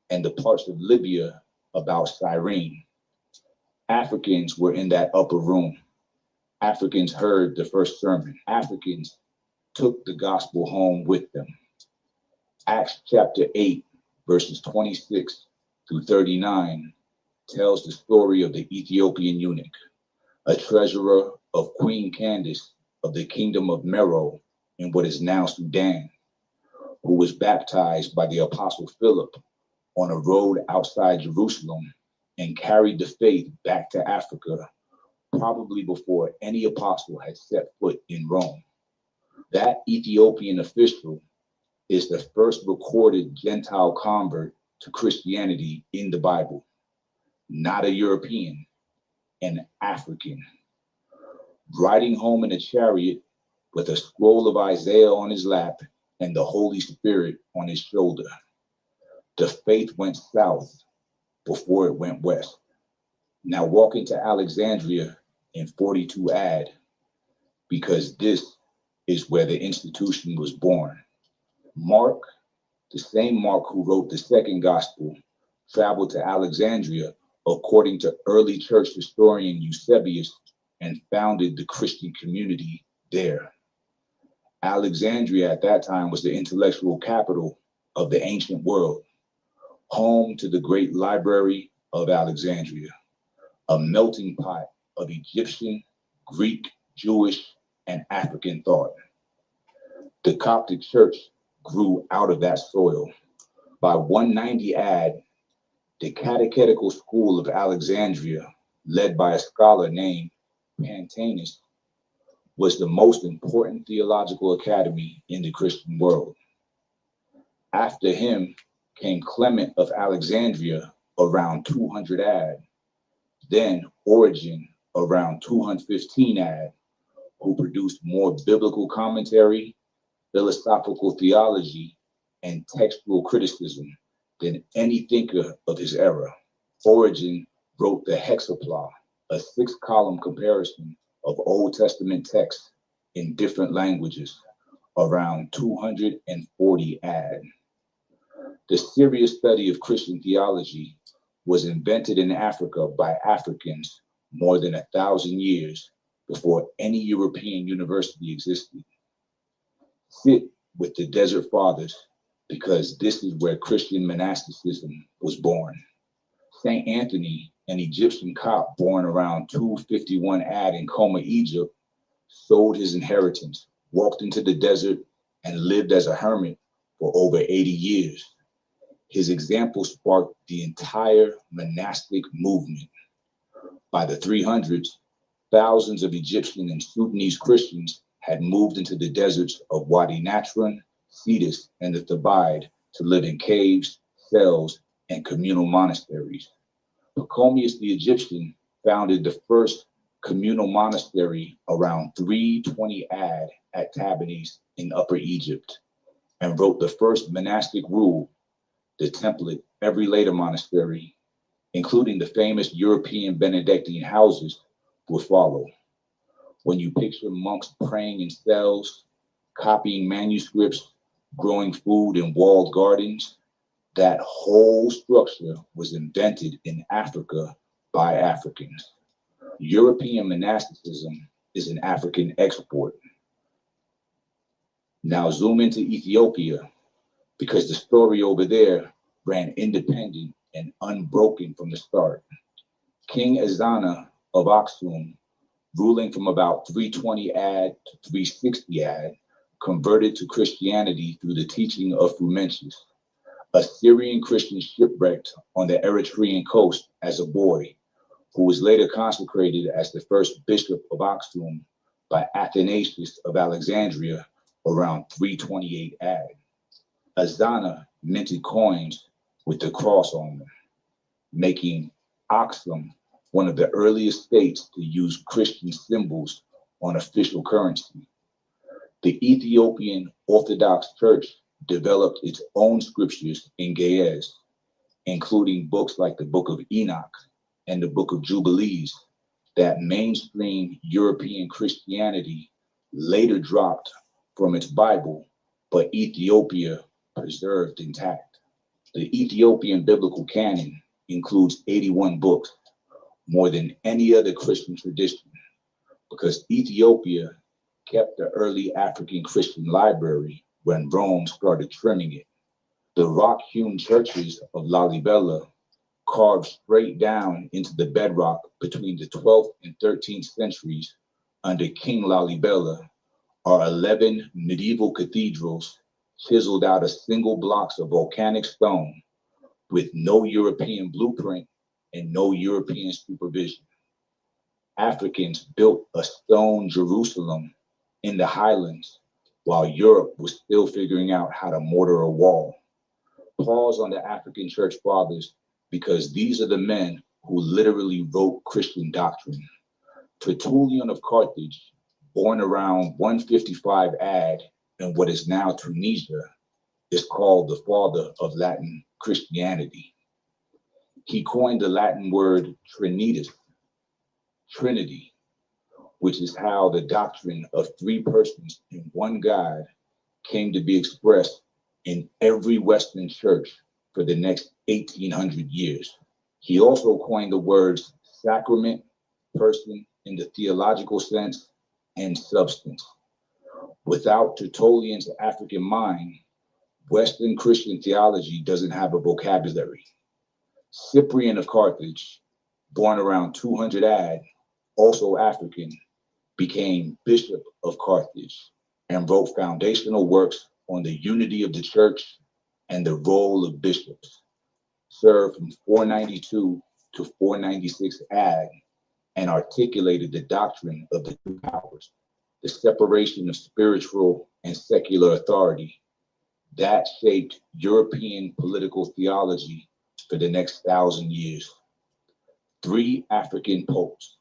and the parts of Libya about Cyrene. Africans were in that upper room. Africans heard the first sermon. Africans took the gospel home with them. Acts chapter 8, verses 26 through 39 tells the story of the Ethiopian eunuch, a treasurer of Queen Candace of the kingdom of Meroe in what is now Sudan, who was baptized by the apostle Philip on a road outside Jerusalem and carried the faith back to Africa, probably before any apostle had set foot in Rome. That Ethiopian official is the first recorded Gentile convert to Christianity in the Bible. Not a European, an African. Riding home in a chariot with a scroll of Isaiah on his lap and the Holy Spirit on his shoulder. The faith went south before it went west. Now walk into Alexandria in 42 AD, because this is where the institution was born. Mark, the same Mark who wrote the second gospel, traveled to Alexandria according to early church historian Eusebius and founded the Christian community there. Alexandria at that time was the intellectual capital of the ancient world, home to the great library of Alexandria, a melting pot of Egyptian, Greek, Jewish, and African thought. The Coptic Church grew out of that soil. By 190 AD, the Catechetical School of Alexandria, led by a scholar named Pantaenus, was the most important theological academy in the Christian world. After him came Clement of Alexandria around 200 AD, then Origen around 215 AD, who produced more biblical commentary, philosophical theology, and textual criticism than any thinker of his era. Origen wrote the Hexapla, a 6-column comparison of Old Testament texts in different languages, around 240 AD. The serious study of Christian theology was invented in Africa by Africans more than 1,000 years before any European university existed. Sit with the Desert Fathers, because this is where Christian monasticism was born. St. Anthony, an Egyptian cop born around 251 AD in Coma, Egypt, sold his inheritance, walked into the desert, and lived as a hermit for over 80 years. His example sparked the entire monastic movement. By the 300s, thousands of Egyptian and Sudanese Christians had moved into the deserts of Wadi Natron, Cetus, and the Thebaid to live in caves, cells, and communal monasteries. Pachomius the Egyptian founded the first communal monastery around 320 AD at Tabriz in Upper Egypt, and wrote the first monastic rule, the template every later monastery, including the famous European Benedictine houses, will follow. When you picture monks praying in cells, copying manuscripts, growing food in walled gardens, that whole structure was invented in Africa by Africans. European monasticism is an African export. Now zoom into Ethiopia, because the story over there ran independent and unbroken from the start. King Ezana of Aksum, ruling from about 320 AD to 360 AD, converted to Christianity through the teaching of Frumentius, a Syrian Christian shipwrecked on the Eritrean coast as a boy, who was later consecrated as the first bishop of Aksum by Athanasius of Alexandria around 328 AD. Ezana minted coins with the cross on them, making Aksum one of the earliest states to use Christian symbols on official currency. The Ethiopian Orthodox Church developed its own scriptures in Ge'ez, including books like the Book of Enoch and the Book of Jubilees that mainstream European Christianity later dropped from its Bible, but Ethiopia preserved intact. The Ethiopian biblical canon includes 81 books, more than any other Christian tradition, because Ethiopia kept the early African Christian library when Rome started trimming it. The rock-hewn churches of Lalibela, carved straight down into the bedrock between the 12th and 13th centuries under King Lalibela, are 11 medieval cathedrals chiseled out of single blocks of volcanic stone with no European blueprint and no European supervision. Africans built a stone Jerusalem in the highlands while Europe was still figuring out how to mortar a wall. Pause on the African church fathers, because these are the men who literally wrote Christian doctrine. Tertullian of Carthage, born around 155 AD in what is now Tunisia, is called the father of Latin Christianity. He coined the Latin word Trinitas, Trinity, which is how the doctrine of three persons in one God came to be expressed in every Western church for the next 1800 years. He also coined the words sacrament, person in the theological sense, and substance. Without Tertullian's African mind, Western Christian theology doesn't have a vocabulary. Cyprian of Carthage, born around 200 AD, also African, became Bishop of Carthage and wrote foundational works on the unity of the church and the role of bishops. Served from 492 to 496 AD and articulated the doctrine of the two powers, the separation of spiritual and secular authority. That shaped European political theology for the next 1,000 years. 3 African popes,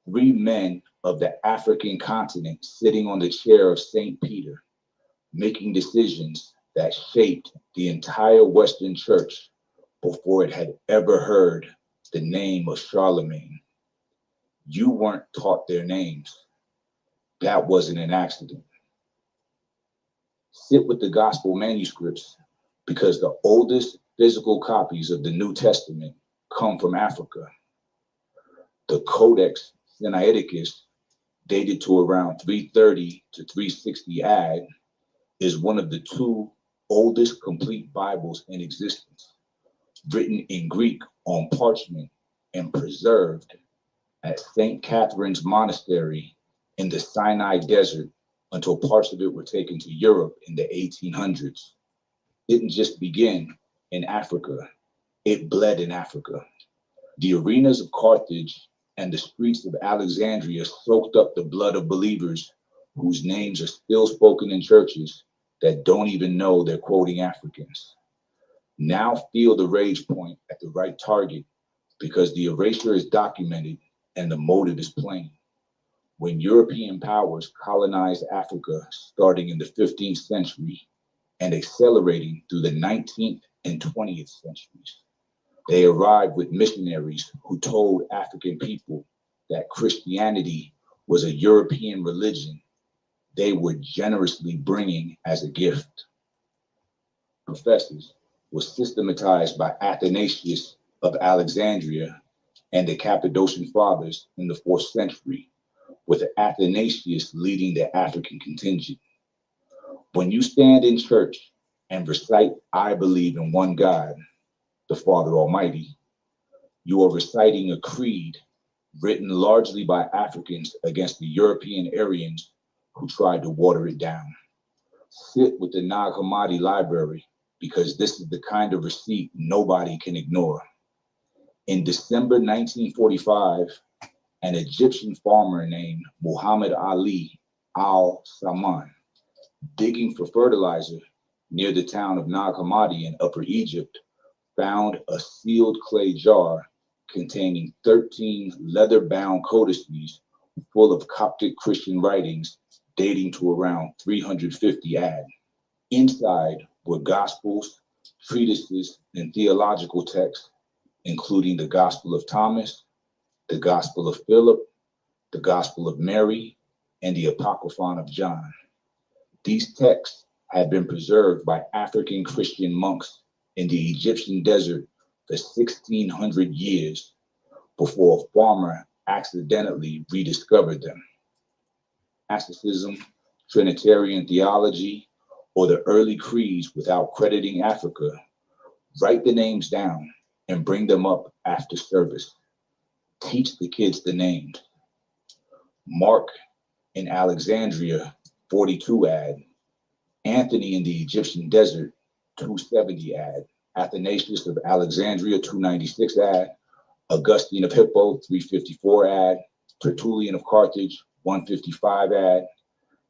3 men of the African continent sitting on the chair of St. Peter, making decisions that shaped the entire Western Church before it had ever heard the name of Charlemagne. You weren't taught their names. That wasn't an accident. Sit with the gospel manuscripts, because the oldest physical copies of the New Testament come from Africa. The Codex Sinaiticus, dated to around 330 to 360 AD, is one of the 2 oldest complete Bibles in existence, written in Greek on parchment and preserved at St. Catherine's Monastery in the Sinai Desert until parts of it were taken to Europe in the 1800s. It didn't just begin in Africa, it bled in Africa. The arenas of Carthage and the streets of Alexandria soaked up the blood of believers whose names are still spoken in churches that don't even know they're quoting Africans. Now feel the rage point at the right target, because the erasure is documented and the motive is plain. When European powers colonized Africa starting in the 15th century and accelerating through the 19th and 20th centuries, they arrived with missionaries who told African people that Christianity was a European religion they were generously bringing as a gift. Professors was systematized by Athanasius of Alexandria and the Cappadocian Fathers in the 4th century, with Athanasius leading the African contingent. When you stand in church and recite, "I believe in one God, the Father Almighty," you are reciting a creed written largely by Africans against the European Aryans who tried to water it down. Sit with the Nag Hammadi Library, because this is the kind of receipt nobody can ignore. In December 1945, an Egyptian farmer named Muhammad Ali al-Saman, digging for fertilizer near the town of Nag Hammadi in Upper Egypt, found a sealed clay jar containing 13 leather-bound codices full of Coptic Christian writings dating to around 350 AD. Inside were gospels, treatises, and theological texts, including the Gospel of Thomas, the Gospel of Philip, the Gospel of Mary, and the Apocryphon of John. These texts had been preserved by African Christian monks in the Egyptian desert for 1,600 years before a farmer accidentally rediscovered them. Asceticism, Trinitarian theology, or the early creeds without crediting Africa, write the names down and bring them up after service. Teach the kids the names. Mark in Alexandria, 42 AD. Anthony in the Egyptian desert, 270 AD. Athanasius of Alexandria, 296 AD. Augustine of Hippo, 354 AD. Tertullian of Carthage, 155 AD.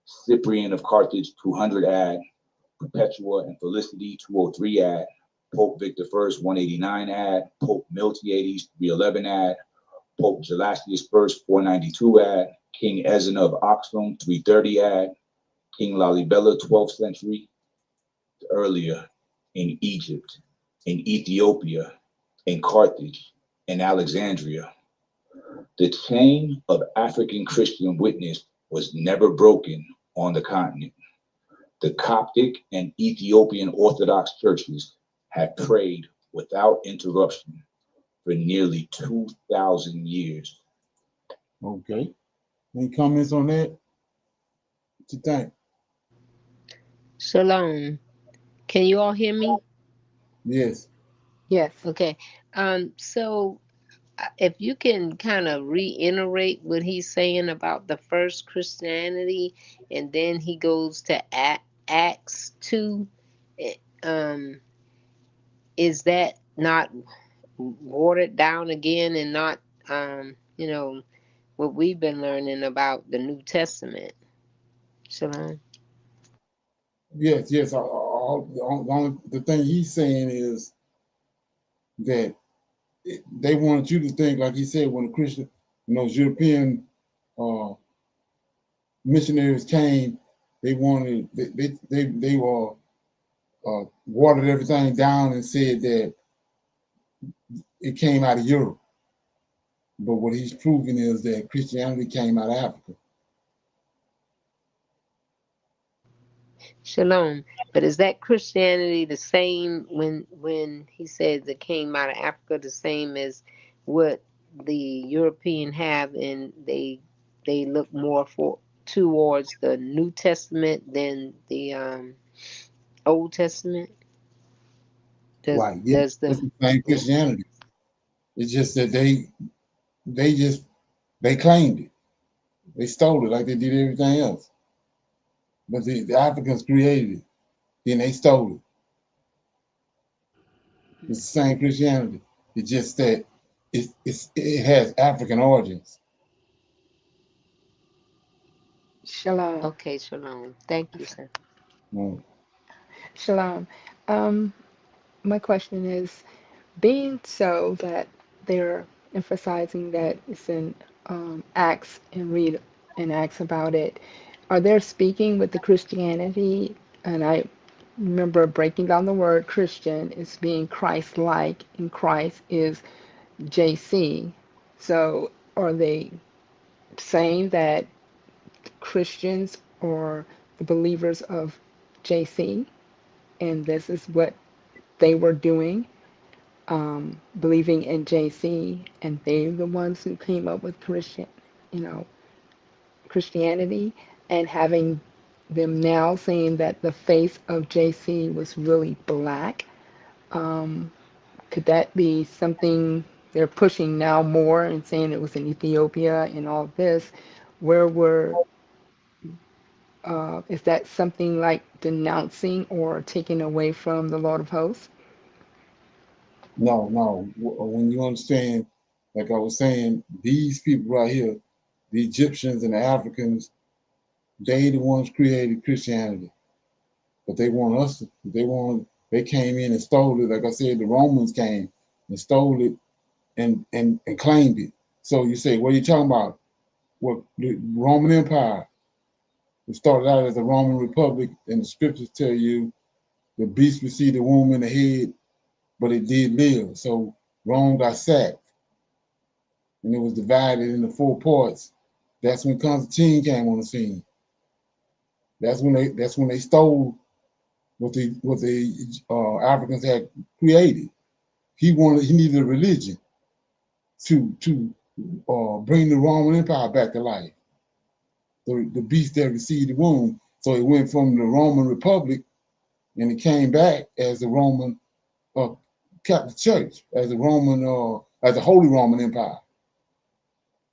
Cyprian of Carthage, 200 AD. Perpetua and Felicity, 203 AD. Pope Victor I, 189 AD. Pope Miltiades, 311 AD. Pope Gelasius I, 492 AD. King Ezna of Aksum, 330 AD. King Lalibela, 12th century. Earlier in Egypt, in Ethiopia, in Carthage, in Alexandria. The chain of African Christian witness was never broken on the continent. The Coptic and Ethiopian Orthodox churches have prayed without interruption for nearly 2,000 years. Okay. Any comments on that? What you think? Shalom. Can you all hear me? Yes. Yes. Okay. So if you can kind of reiterate what he's saying about the first Christianity, and then he goes to Acts 2, um, is that not watered down again and not, what we've been learning about the New Testament? Shalom. Yes, yes. The thing he's saying is that they wanted you to think, like he said, when the Christian, those European missionaries came, they wanted they were watered everything down and said that it came out of Europe. But what he's proving is that Christianity came out of Africa. Shalom. But is that Christianity the same when he says it came out of Africa, the same as what the European have, and they look more towards the New Testament than the Old Testament? Right. Yeah, Does it's the the same Christianity. It's just that they claimed it. They stole it like they did everything else. But the Africans created it. Then they stole it. It's the same Christianity. It's just that it has African origins. Shalom. Okay, shalom. Thank you, sir. Mm. Shalom. Um, my question is, being so that they're emphasizing that it's in Acts and read in Acts about it, are they speaking with the Christianity? And I remember breaking down the word Christian as being Christ-like, and Christ is JC. So are they saying that Christians are the believers of JC, and this is what they were doing, believing in JC, and they're the ones who came up with you know, Christianity, and having them now saying that the face of JC was really black? Um, could that be something they're pushing now more and saying it was in Ethiopia and all this? Where were is that something like denouncing or taking away from the Lord of Hosts? No, no. When you understand, like I was saying, these people right here, the Egyptians and the Africans, they the ones created Christianity. But they want us to, they came in and stole it. Like I said, the Romans came and stole it and claimed it. So you say, what are you talking about? What the Roman Empire? It started out as a Roman Republic, and the scriptures tell you the beast received the womb and the head, but it did live. So Rome got sacked, and it was divided into 4 parts. That's when Constantine came on the scene. That's when they stole what the Africans had created. He needed a religion to bring the Roman Empire back to life. The beast that received the womb. So it went from the Roman Republic, and it came back as the Roman Catholic Church, as the Holy Roman Empire,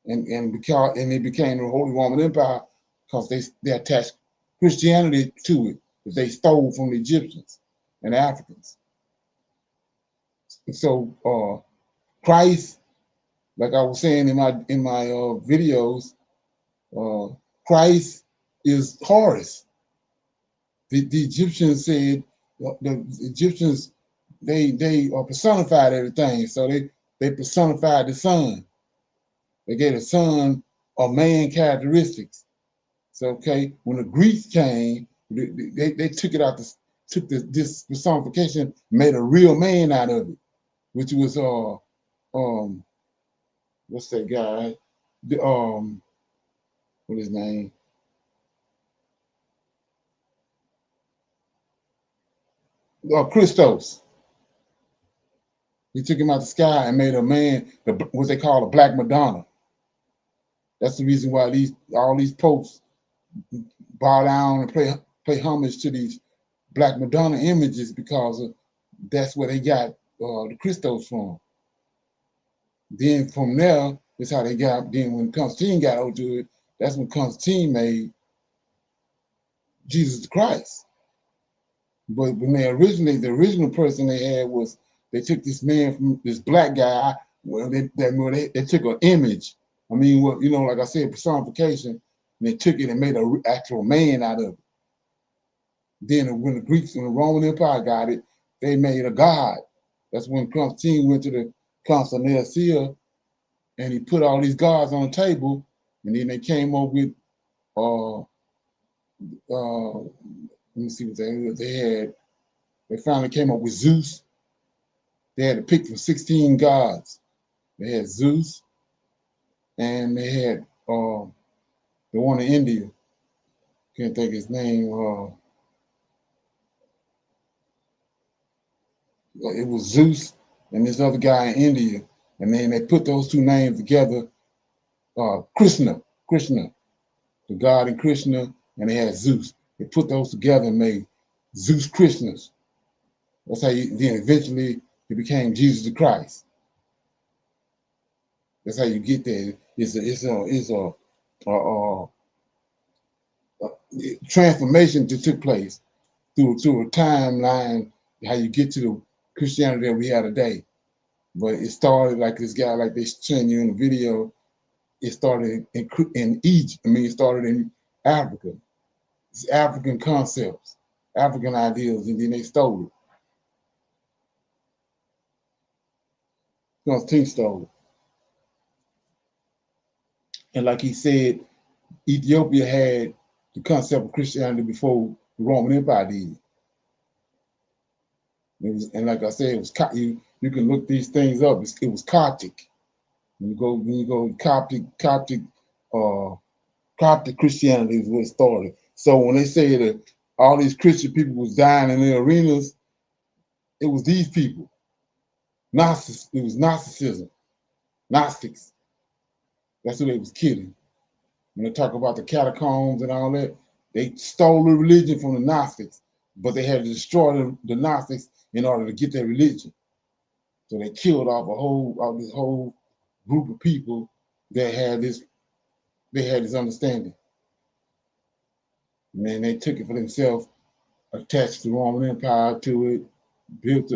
and it became the Holy Roman Empire because they attached Christianity to it that they stole from the Egyptians and the Africans. And so Christ, like I was saying in my videos, Christ is Horus. The Egyptians said the Egyptians they personified everything, so they personified the sun. They gave the sun a man characteristics. So okay, when the Greeks came, they took it out, this personification, made a real man out of it, which was what's that guy? The what his name? Christos. He took him out the sky and made a man, what they call a Black Madonna. That's the reason why all these popes bow down and pay homage to these Black Madonna images, because that's where they got the Christos from. Then from there, that's how they got. Then when Constantine got onto it, that's when Constantine made Jesus Christ. But when the original person they had was, they took this man from this black guy. Well, they took an image. I mean, well, like I said, personification, and they took it and made an actual man out of it. Then when the Greeks and the Roman Empire got it, they made a god. That's when Constantine went to the Council of Nicaea, and he put all these gods on the table, and then they came up with let me see what they had. They finally came up with Zeus. They had to pick from 16 gods. They had Zeus, and they had the one in India. Can't think his name. It was Zeus and this other guy in India, and then they put those 2 names together. Krishna, the god in Krishna, and they had Zeus. They put those together and made Zeus Krishnas. That's how then eventually it became Jesus the Christ. That's how you get there. It's a transformation that took place through a timeline, how you get to the Christianity that we have today. But it started like this guy, like they showing you in the video. It started in Egypt. I mean, it started in Africa. It's African concepts, African ideals, and then they stole it. Constantine stole it. And like he said, Ethiopia had the concept of Christianity before the Roman Empire did. And like I said, it was you can look these things up. It was Coptic. When you go Coptic Christianity is where it started. So when they say that all these Christian people was dying in their arenas, it was these people. It was Gnosticism. Gnostics. That's who they was killing. When they talk about the catacombs and all that, they stole the religion from the Gnostics, but they had to destroy the Gnostics in order to get their religion. So they killed off this whole group of people that had this understanding. And then they took it for themselves, attached the Roman Empire to it, built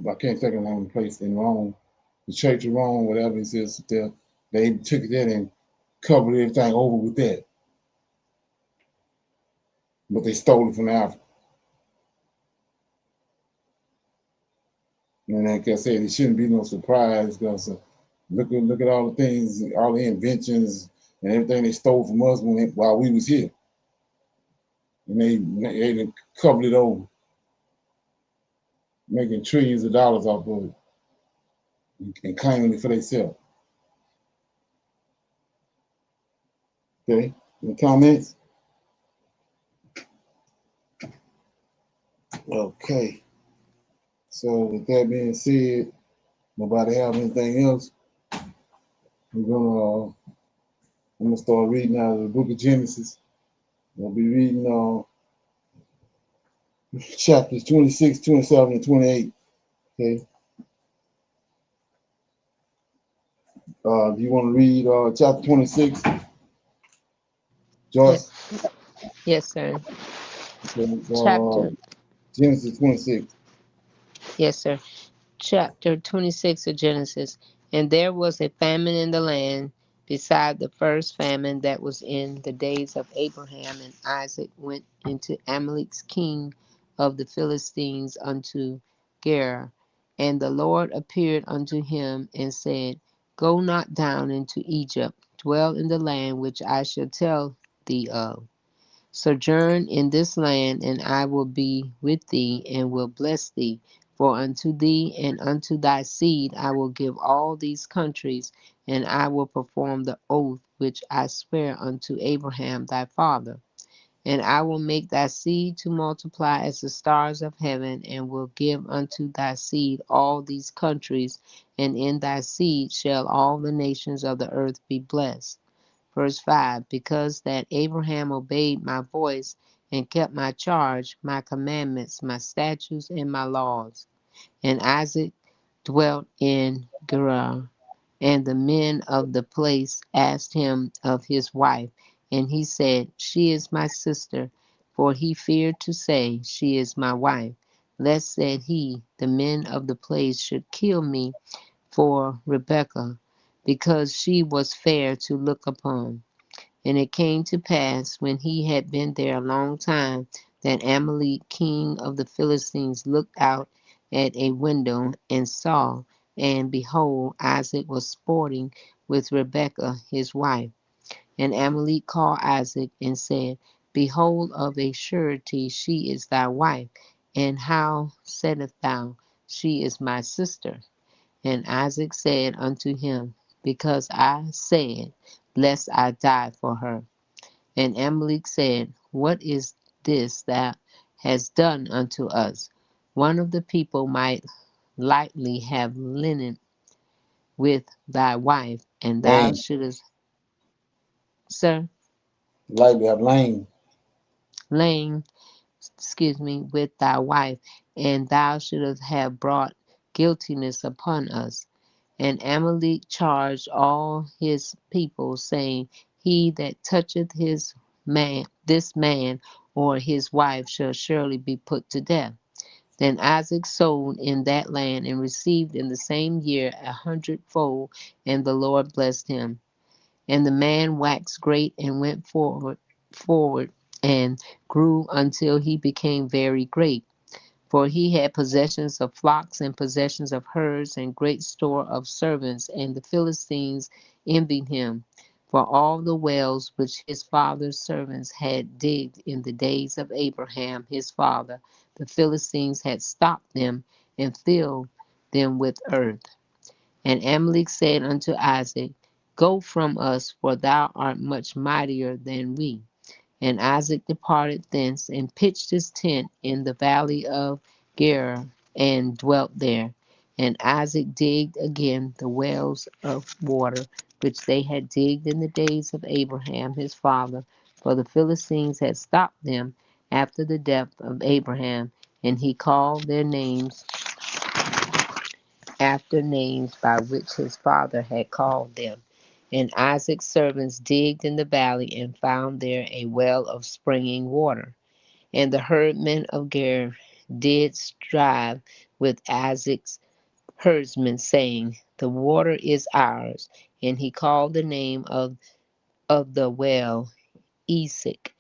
I can't think of the name of the place in Rome, the Church of Rome, whatever it is there. They took that and covered everything over with that. But they stole it from Africa. And like I said, it shouldn't be no surprise because look at all the things, all the inventions and everything they stole from us while we was here. And they covered it over, making trillions of dollars off of it and claiming it for themselves. Okay, any comments? Okay. So with that being said, nobody have anything else? I'm gonna start reading out of the book of Genesis. I'll be reading chapters 26, 27, and 28. Okay. Do you want to read chapter 26? Joyce? Yes, sir. Okay, Chapter. Genesis 26. Yes, sir. Chapter 26 of Genesis. And there was a famine in the land beside the first famine that was in the days of Abraham, and Isaac went into Amalek's king of the Philistines unto Gerar. And the Lord appeared unto him and said, Go not down into Egypt, dwell in the land which I shall tell thee of. Sojourn in this land, and I will be with thee, and will bless thee. For unto thee and unto thy seed I will give all these countries, and I will perform the oath which I swear unto Abraham thy father. And I will make thy seed to multiply as the stars of heaven, and will give unto thy seed all these countries, and in thy seed shall all the nations of the earth be blessed. Verse 5, because that Abraham obeyed my voice and kept my charge, my commandments, my statutes, and my laws. And Isaac dwelt in Gerar. And the men of the place asked him of his wife, and he said, She is my sister. For he feared to say, She is my wife, lest, said he, the men of the place should kill me for Rebekah, because she was fair to look upon. And it came to pass, when he had been there a long time, that Amalek king of the Philistines looked out at a window and saw, and behold, Isaac was sporting with Rebekah his wife. And Amalek called Isaac and said, Behold, of a surety she is thy wife. And how saidst thou, She is my sister? And Isaac said unto him, Because I said, Lest I die for her. And Amalek said, What is this thou hast done unto us? One of the people might lightly have linen with thy wife, and thou shouldest, sir, Lightly have lain. lain, with thy wife, and thou shouldest have brought guiltiness upon us. And Amalek charged all his people, saying, He that toucheth this man or his wife shall surely be put to death. Then Isaac sowed in that land, and received in the same year 100-fold, and the Lord blessed him. And the man waxed great, and went forward, and grew until he became very great. For he had possessions of flocks and possessions of herds and great store of servants, and the Philistines envied him. For all the wells which his father's servants had digged in the days of Abraham his father, the Philistines had stopped them and filled them with earth. And Amalek said unto Isaac, Go from us, for thou art much mightier than we. And Isaac departed thence and pitched his tent in the valley of Gerar and dwelt there. And Isaac digged again the wells of water which they had digged in the days of Abraham his father, for the Philistines had stopped them after the death of Abraham, and he called their names after names by which his father had called them. And Isaac's servants digged in the valley and found there a well of springing water. And the herdmen of Gerar did strive with Isaac's herdsmen, saying, The water is ours. And he called the name of the well Esek,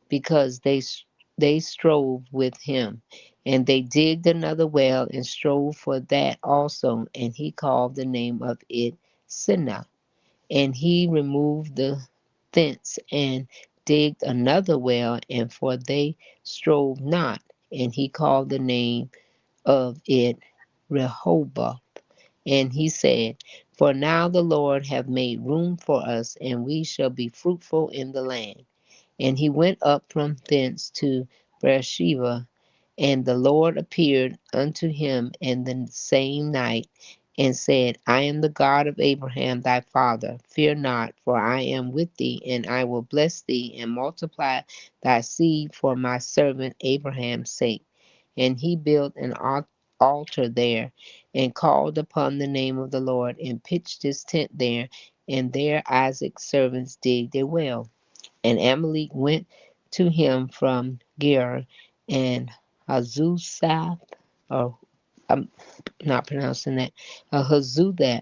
because they strove with him. And they digged another well and strove for that also, and he called the name of it Sinah. And he removed the thence and digged another well, and for they strove not, and he called the name of it Rehoboth. And he said, For now the Lord hath made room for us, and we shall be fruitful in the land. And he went up from thence to Beersheba, and the Lord appeared unto him in the same night, and said, I am the God of Abraham thy father. Fear not, for I am with thee, and I will bless thee, and multiply thy seed for my servant Abraham's sake. And he built an altar there, and called upon the name of the Lord, and pitched his tent there, and there Isaac's servants digged a well. And Amalek went to him from Gerar and Hazusath, or I'm not pronouncing that, Hazudat,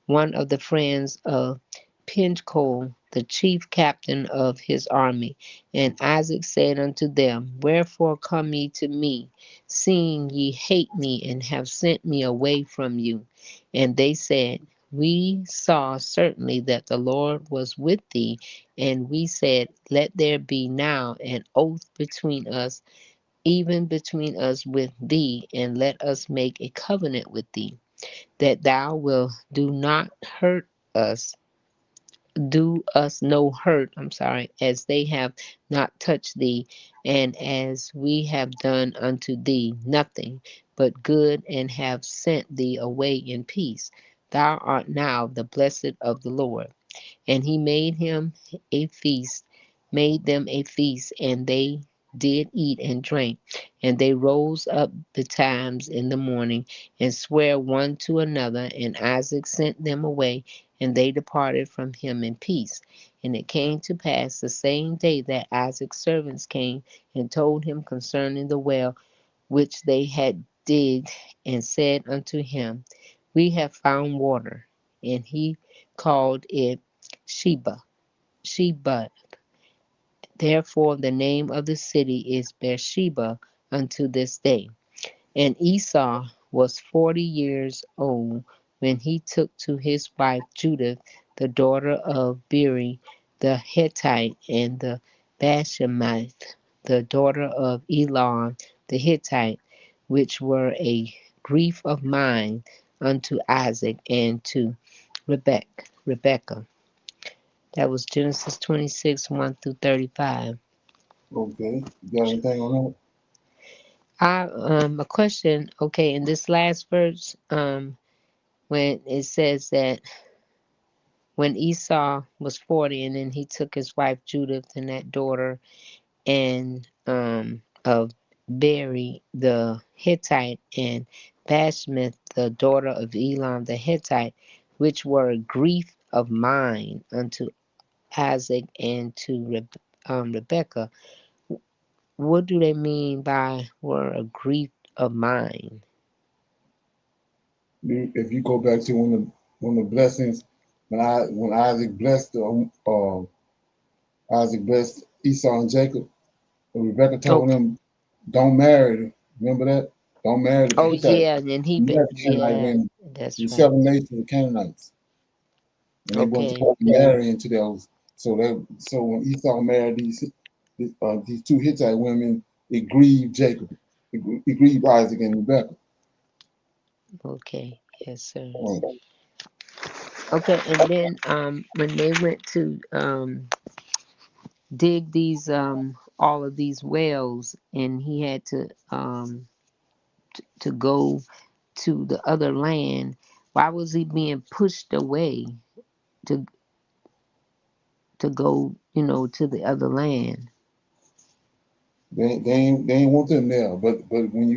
one of the friends of Pinchcol, the chief captain of his army. And Isaac said unto them, Wherefore come ye to me, seeing ye hate me, and have sent me away from you? And they said, We saw certainly that the Lord was with thee, and we said, Let there be now an oath between us, even between us with thee, and let us make a covenant with thee, that thou wilt do us no hurt, as they have not touched thee, and as we have done unto thee nothing but good, and have sent thee away in peace. Thou art now the blessed of the Lord. And he made them a feast, and they did eat and drink. And they rose up betimes in the morning, and sware one to another. And Isaac sent them away, and they departed from him in peace. And it came to pass the same day that Isaac's servants came and told him concerning the well which they had digged, and said unto him, We have found water. And he called it Sheba. Therefore the name of the city is Beersheba unto this day. And Esau was 40 years old when he took to his wife Judith, the daughter of Beeri the Hittite, and the Bashemite, the daughter of Elon the Hittite, which were a grief of mind unto Isaac and to Rebekah. That was Genesis 26, 1 through 35. Okay. You got anything on A question, okay, in this last verse, when it says that when Esau was 40, and then he took his wife Judith and that daughter, and of Beri the Hittite, and Bashmith the daughter of Elam the Hittite, which were a grief of mind unto Isaac and to Rebekah. What do they mean by were a grief of mind? if you go back to one of the blessings when Isaac blessed Esau and Jacob, and Rebecca told him, "Don't marry." Remember that? Don't marry the Oh Hittite. yeah, and he Marry been the Canaanite yeah, women. that's The right. 7 nations of Canaanites. And they weren't Okay. supposed to marry into those. So when Esau married these 2 Hittite women, it grieved Jacob. It grieved Isaac and Rebekah. Okay. Yes, sir. Right. Okay, and then when they went to dig these all of these wells, and he had to go to the other land, why was he being pushed away to go, to the other land? They ain't want them there. But when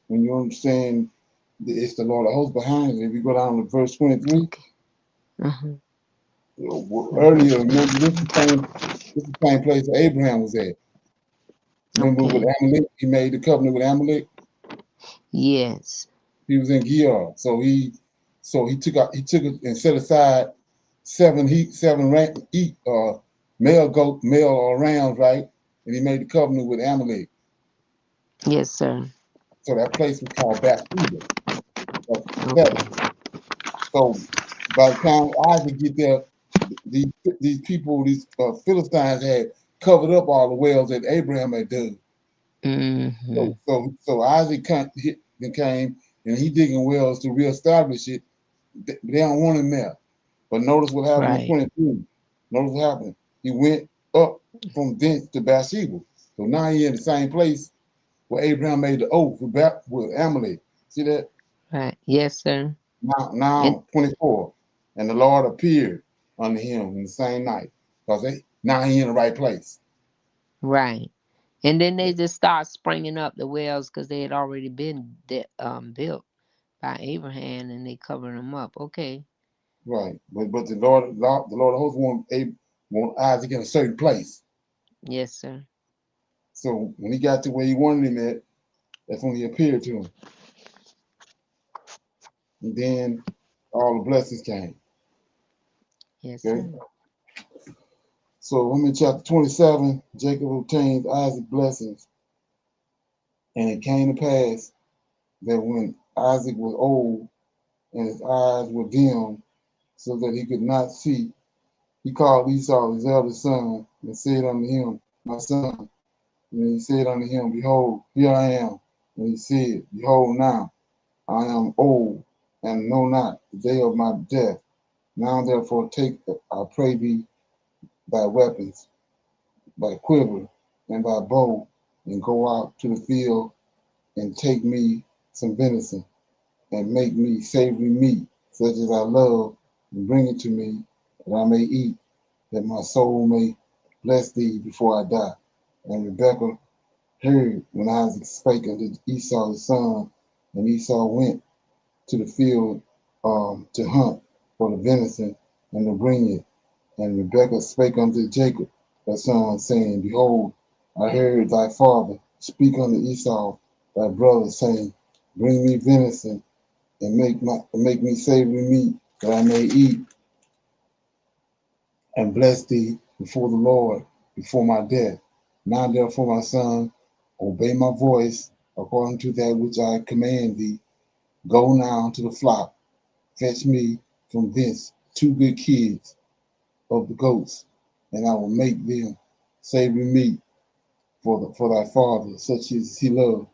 you understand it's the Lord of hosts behind it, if you go down to verse 23, Uh-huh. earlier, remember this is the same place that Abraham was at. Remember with Okay. Amalek, he made the covenant with Amalek. Yes. He was in Gerar, so he took it and set aside seven male rams, right? And he made the covenant with Amalek. Yes, sir. So that place was called Bathsheba. Okay. So by the time Isaac get there, these people, these Philistines had covered up all the wells that Abraham had dug. Mm-hmm. So Isaac came and he digging wells to reestablish it. They don't want him there. But notice what happened in Right. 22. Notice what happened. He went up from thence to Bathsheba. So now he in the same place where Abraham made the oath with Amalek. See that? Right. Yes, sir. And Now 24. And the Lord appeared unto him in the same night. Because now he in the right place. right. And then they just start springing up the wells because they had already been built by Abraham, and they covered them up. Okay. Right. But the Lord of hosts want Isaac in a certain place. Yes, sir. So when he got to where he wanted him at, that's when he appeared to him. And then all the blessings came. Yes, Okay. sir. So I'm in chapter 27. Jacob obtained Isaac's blessings. And it came to pass that when Isaac was old and his eyes were dim, so that he could not see, he called Esau his eldest son and said unto him, my son. And he said unto him, behold, here I am. And he said, behold, now I am old and know not the day of my death. Now therefore take, I pray thee, thy weapons, thy quiver, and thy bow, and go out to the field and take me some venison, and make me savory meat, such as I love, and bring it to me, that I may eat, that my soul may bless thee before I die. And Rebekah heard when Isaac spake unto Esau his son, and Esau went to the field to hunt for the venison and to bring it. And Rebekah spake unto Jacob her son, saying, behold, I heard thy father speak unto Esau thy brother, saying, bring me venison and make me savory meat, that I may eat and bless thee before the Lord before my death. Now therefore, my son, obey my voice according to that which I command thee. Go now to the flock, fetch me from thence 2 good kids of the goats, and I will make them savory meat for thy father, such as he loved,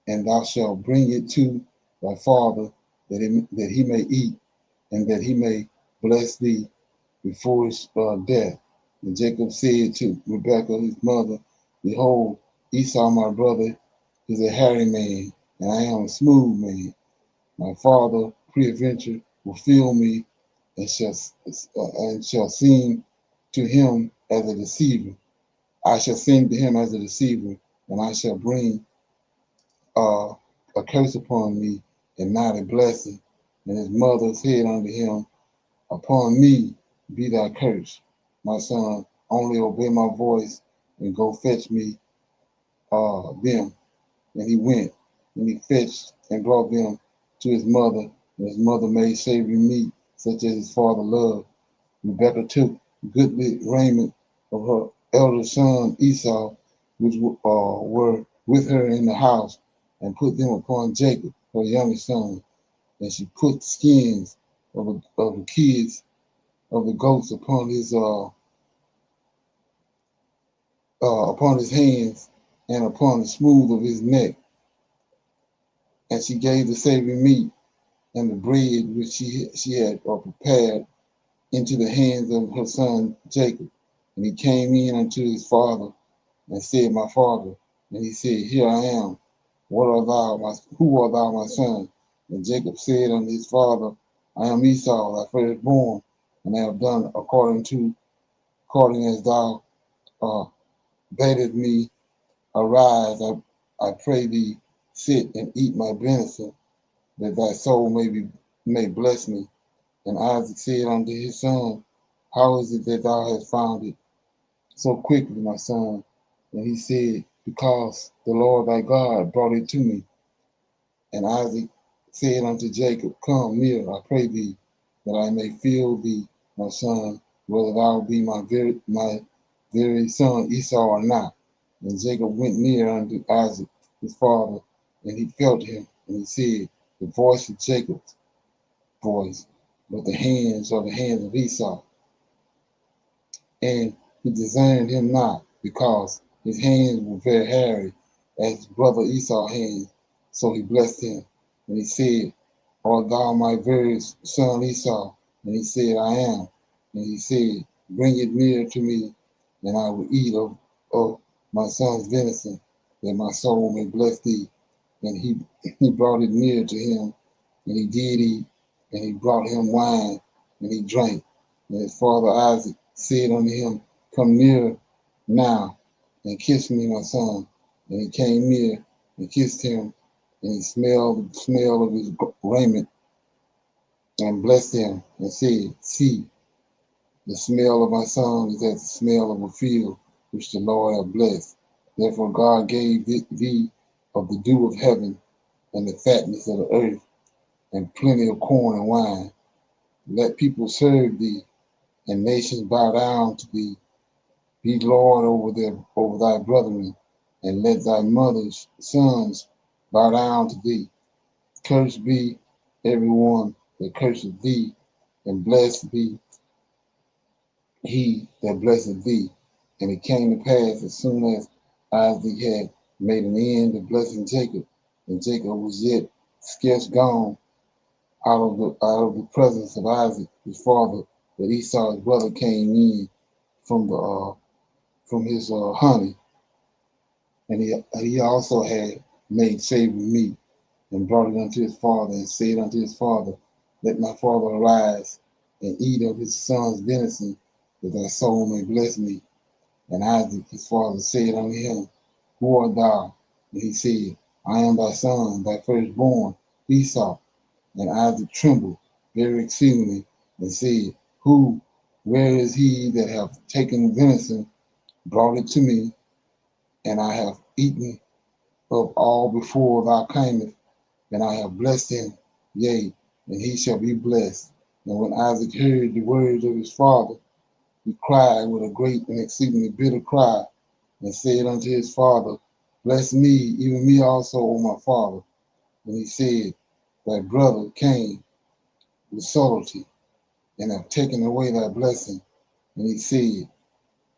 and thou shalt bring it to thy father, that he may eat, and that he may bless thee before his death. And Jacob said to Rebekah his mother, behold, Esau my brother is a hairy man, and I am a smooth man. My father peradventure will feel me, and shall seem to him as a deceiver. I shall seem to him as a deceiver, and I shall bring a curse upon me, and not a blessing. And his mother said unto him, upon me be thy curse. My son, only obey my voice and go fetch me them. And he went, and he fetched and brought them to his mother, and his mother made savory meat, such as his father loved. Rebekah took goodly raiment of her elder son Esau, which were with her in the house, and put them upon Jacob, her youngest son. And she put skins of the kids of the goats upon his hands and upon the smooth of his neck. And she gave the savory meat and the bread which she had prepared into the hands of her son Jacob. And he came in unto his father and said, My father. And he said, Here I am. Who art thou, my son? And Jacob said unto his father, I am Esau, thy firstborn, and I have done according as thou badest me. Arise, I pray thee, sit and eat my venison, that thy soul may bless me. And Isaac said unto his son, How is it that thou hast found it so quickly, my son? And he said, Because the Lord thy God brought it to me. And Isaac said unto Jacob, Come near, I pray thee, that I may feel thee, my son, whether thou be my very son Esau or not. And Jacob went near unto Isaac, his father, and he felt him, and he said, The voice of Jacob's voice, but the hands are the hands of Esau. And he discerned him not, because his hands were very hairy, as his brother Esau's hands. So he blessed him. And he said, Art thou my very son Esau? And he said, I am. And he said, Bring it near to me, and I will eat of my son's venison, that my soul may bless thee. And he brought it near to him, and he did eat, and he brought him wine, and he drank. And his father Isaac said unto him, Come near now, and kiss me, my son. And he came near and kissed him, and he smelled the smell of his raiment, and blessed him, and said, See, the smell of my son is as the smell of a field which the Lord hath blessed. Therefore God gave thee of the dew of heaven, and the fatness of the earth, and plenty of corn and wine. Let people serve thee, and nations bow down to thee. Be Lord over thy brethren, and let thy mother's sons bow down to thee. Cursed be everyone that curseth thee, and blessed be he that blesseth thee. And it came to pass, as soon as Isaac had made an end of blessing Jacob, and Jacob was yet scarce gone out of the presence of Isaac his father, that Esau his brother came in from his honey, and he also had made savory meat, and brought it unto his father, and said unto his father, Let my father arise, and eat of his son's venison, that thy soul may bless me. And Isaac his father said unto him, Who art thou? And he said, I am thy son, thy firstborn, Esau. And Isaac trembled very exceedingly, and said, Where is he that hath taken venison, brought it to me, and I have eaten of all before thou camest, and I have blessed him, yea, and he shall be blessed. And when Isaac heard the words of his father, he cried with a great and exceedingly bitter cry, and said unto his father, Bless me, even me also, O my father. And he said, Thy brother came with subtlety, and have taken away thy blessing. And he said,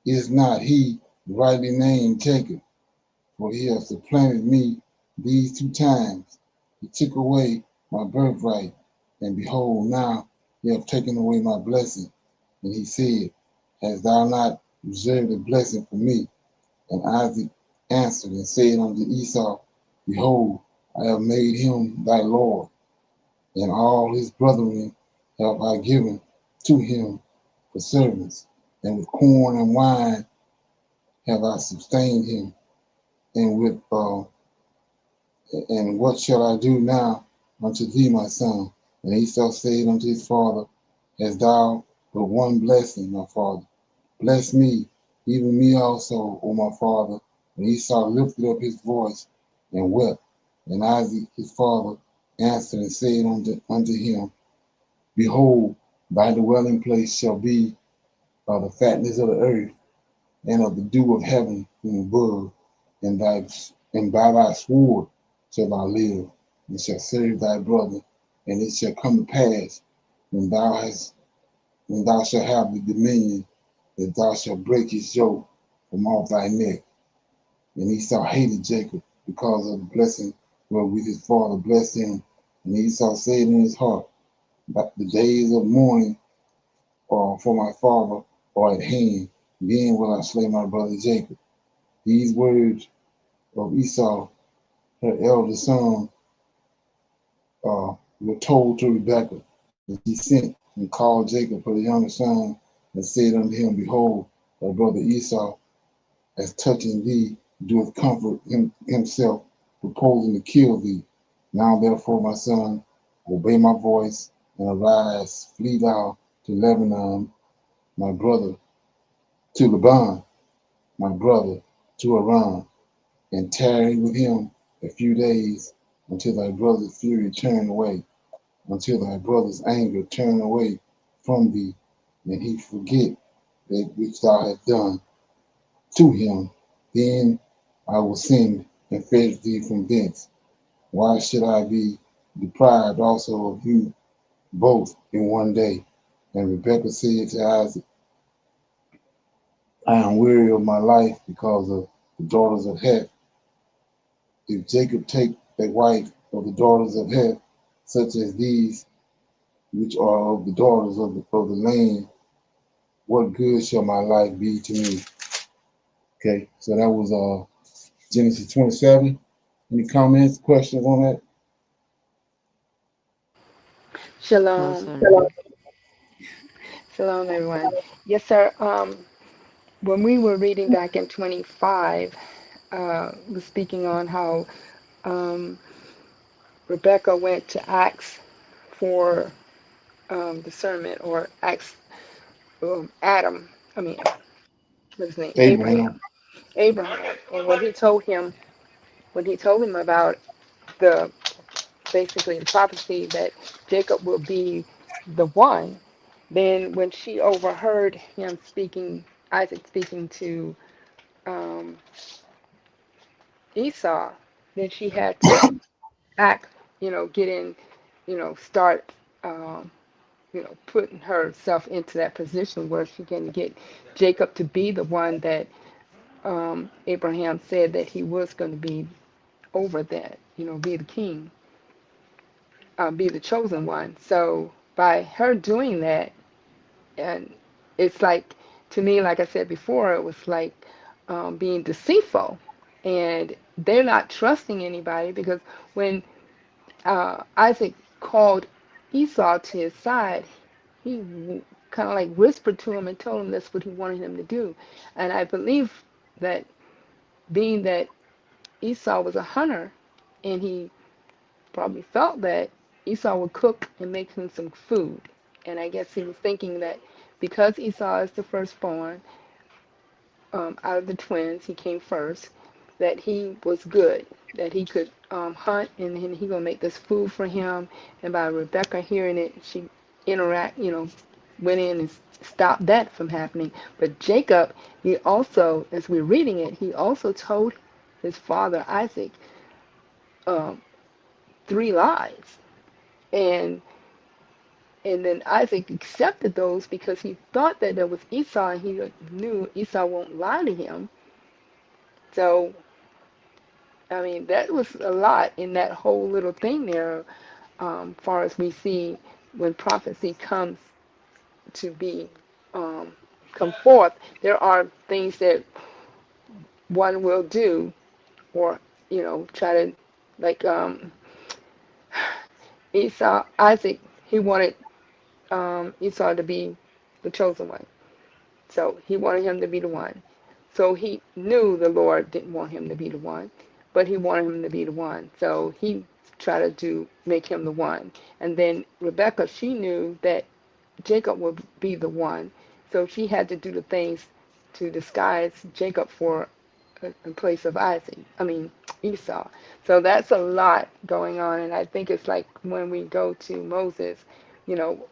Is not he rightly named Jacob? For he hath supplanted me these 2 times. He took away my birthright, and behold, now he hath taken away my blessing. And he said, Hast thou not reserved a blessing for me? And Isaac answered and said unto Esau, Behold, I have made him thy Lord, and all his brethren have I given to him for servants, and with corn and wine have I sustained him, and what shall I do now unto thee, my son? And Esau said unto his father, Hast thou but one blessing, my father? Bless me, even me also, O my father. And Esau lifted up his voice and wept. And Isaac his father answered and said unto him, Behold, thy dwelling place shall be the fatness of the earth, and of the dew of heaven from above, and by thy sword shalt thou live, and shalt serve thy brother. And it shall come to pass when thou shalt have the dominion, that thou shalt break his yoke from off thy neck. And Esau hated Jacob because of the blessing wherewith his father blessed him. And Esau said in his heart, but the days of mourning for my father are at hand. Then will I slay my brother Jacob. These words of Esau, her eldest son, were told to Rebekah. And she sent and called Jacob, her younger son, and said unto him, Behold, thy brother Esau, as touching thee, doeth comfort himself, proposing to kill thee. Now therefore, my son, obey my voice, and arise, flee thou to Lebanon, my brother, to Laban, my brother, to Aram, and tarry with him a few days, until thy brother's fury turn away, until thy brother's anger turn away from thee, and he forget that which thou hast done to him. Then I will send and fetch thee from thence. Why should I be deprived also of you both in one day? And Rebekah said to Isaac, I am weary of my life because of the daughters of Heth. If Jacob take a wife of the daughters of Heth, such as these, which are of the daughters of the land, what good shall my life be to me? Okay, so that was Genesis 27. Any comments, questions on that? No, Shalom. sir. Shalom, everyone. Yes, sir. When we were reading back in 25, was speaking on how um, Rebecca went to ask for discernment, or ask Adam, I mean, what's his name? Abraham. Abraham. And when he told him about the basically the prophecy that Jacob will be the one, then when she overheard him speaking, Isaac speaking to um, Esau, then she had to act, get in, start, putting herself into that position where she can get Jacob to be the one that Abraham said that he was going to be over that, be the king, be the chosen one. So by her doing that, and it's like, to me, like I said before, it was like being deceitful, and they're not trusting anybody, because when Isaac called Esau to his side, he kind of like whispered to him and told him that's what he wanted him to do. And I believe that, being that Esau was a hunter, and he probably felt that Esau would cook and make him some food. And I guess he was thinking that because Esau is the firstborn, out of the twins, he came first, that he was good, that he could hunt, and then he gonna make this food for him. And by Rebecca hearing it, she went in and stopped that from happening. But Jacob, he also, as we're reading it, he also told his father Isaac um, three lies, and then Isaac accepted those because he thought that there was Esau, and he knew Esau won't lie to him. So I mean, that was a lot in that whole little thing there, far as we see when prophecy comes to be come forth. There are things that one will do, or try to, like Isaac, he wanted Esau to be the chosen one. So he wanted him to be the one. So he knew the Lord didn't want him to be the one, but he wanted him to be the one. So he tried to make him the one. And then Rebecca, she knew that Jacob would be the one. So she had to do the things to disguise Jacob for in place of Esau. So that's a lot going on. And I think it's like when we go to Moses, you know,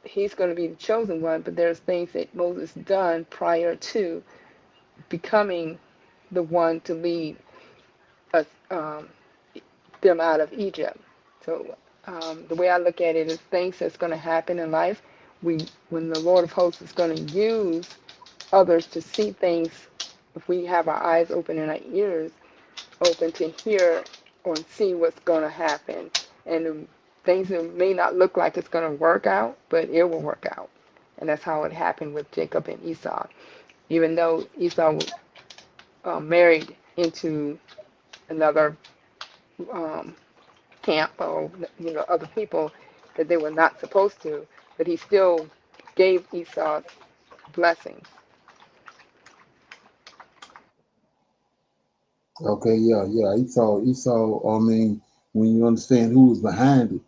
he's going to be the chosen one, but there's things that Moses done prior to becoming the one to lead us, them out of Egypt. So the way I look at it is things that's going to happen in life. When the Lord of hosts is going to use others to see things, if we have our eyes open and our ears open to hear or see what's going to happen. And things that may not look like it's going to work out, but it will work out. And that's how it happened with Jacob and Esau. Even though Esau married into another camp or other people that they were not supposed to, but he still gave Esau blessings. Okay, yeah. Esau, I mean, when you understand who was behind it,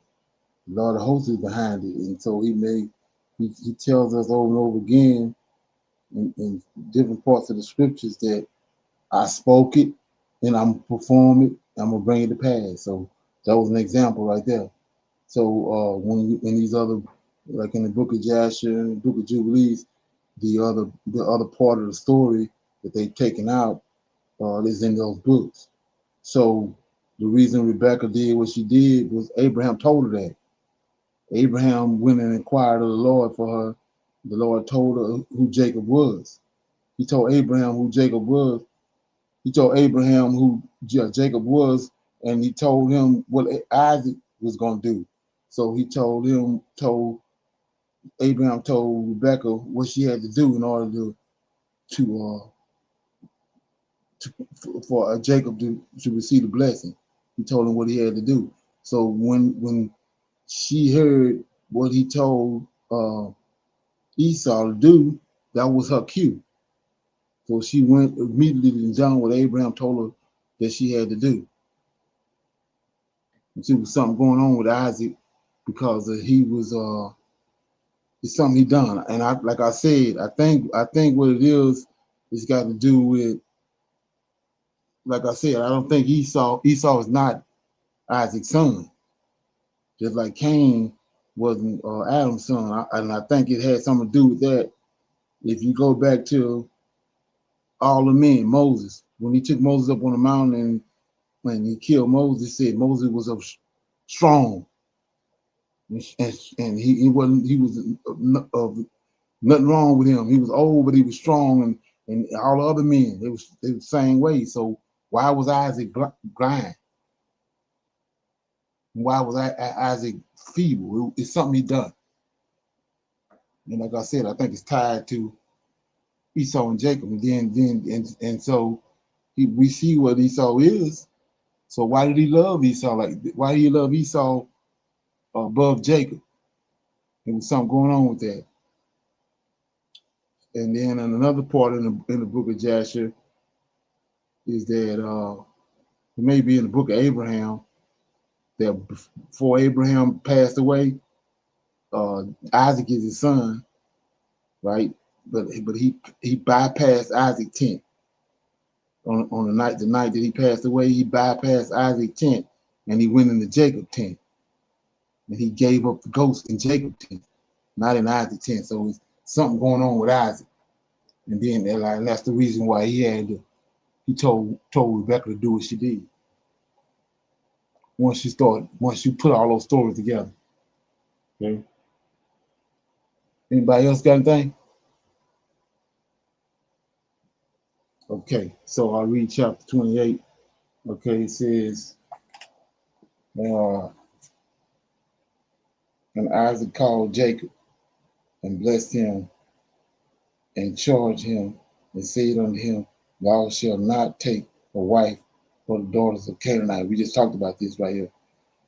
the Lord of hosts is behind it. And so he tells us over and over again in different parts of the scriptures that I spoke it and I'm gonna perform it, I'm gonna bring it to pass. So that was an example right there. So in these other, like in the book of Jasher and the book of Jubilees, the other part of the story that they've taken out is in those books. So the reason Rebecca did what she did was Abraham told her that. Abraham went and inquired of the Lord for her. The Lord told her who Jacob was. He told Abraham who Jacob was. He told Abraham who Jacob was, and he told him what Isaac was going to do. So Abraham told Rebecca what she had to do in order for Jacob to receive the blessing. He told him what he had to do. So when she heard what he told Esau to do, that was her cue. So she went immediately and done what Abraham told her that she had to do. And see, was something going on with Isaac because he was it's something he done. And like I said, I think what it is, it's got to do with, like I said, I don't think Esau is not Isaac's son, just like Cain wasn't Adam's son. And I think it had something to do with that. If you go back to all the men, Moses, when he took Moses up on the mountain and when he killed Moses, he said Moses was strong, and he was nothing wrong with him. He was old, but he was strong, and all the other men, they was the same way. So why was Isaac blind? Why was Isaac feeble? It's something he done. And like I said, I think it's tied to Esau and Jacob. And so we see what Esau is. So why did he love Esau? Why did he love Esau above Jacob? There was something going on with that. And then in another part in the book of Jasher is that it may be in the book of Abraham, that before Abraham passed away, Isaac is his son, right? But he bypassed Isaac's tent on the night that he passed away. He bypassed Isaac's tent and he went into Jacob's tent, and he gave up the ghost in Jacob's tent, not in Isaac's tent. So it's something going on with Isaac, and that's the reason why he told Rebecca to do what she did. Once you put all those stories together. Okay. Anybody else got anything? Okay, so I'll read chapter 28. Okay, it says, and Isaac called Jacob and blessed him and charged him and said unto him, thou shalt not take a wife for the daughters of Canaanite. We just talked about this right here.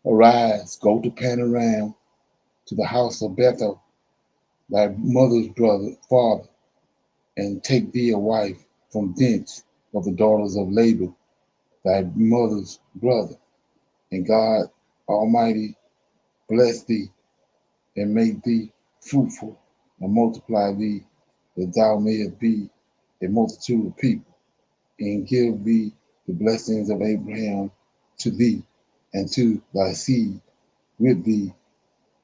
Arise, go to Panorama, to the house of Bethel, thy mother's father, and take thee a wife from thence of the daughters of Laban, thy mother's brother. And God Almighty bless thee and make thee fruitful and multiply thee, that thou mayest be a multitude of people, and give thee the blessings of Abraham to thee and to thy seed with thee,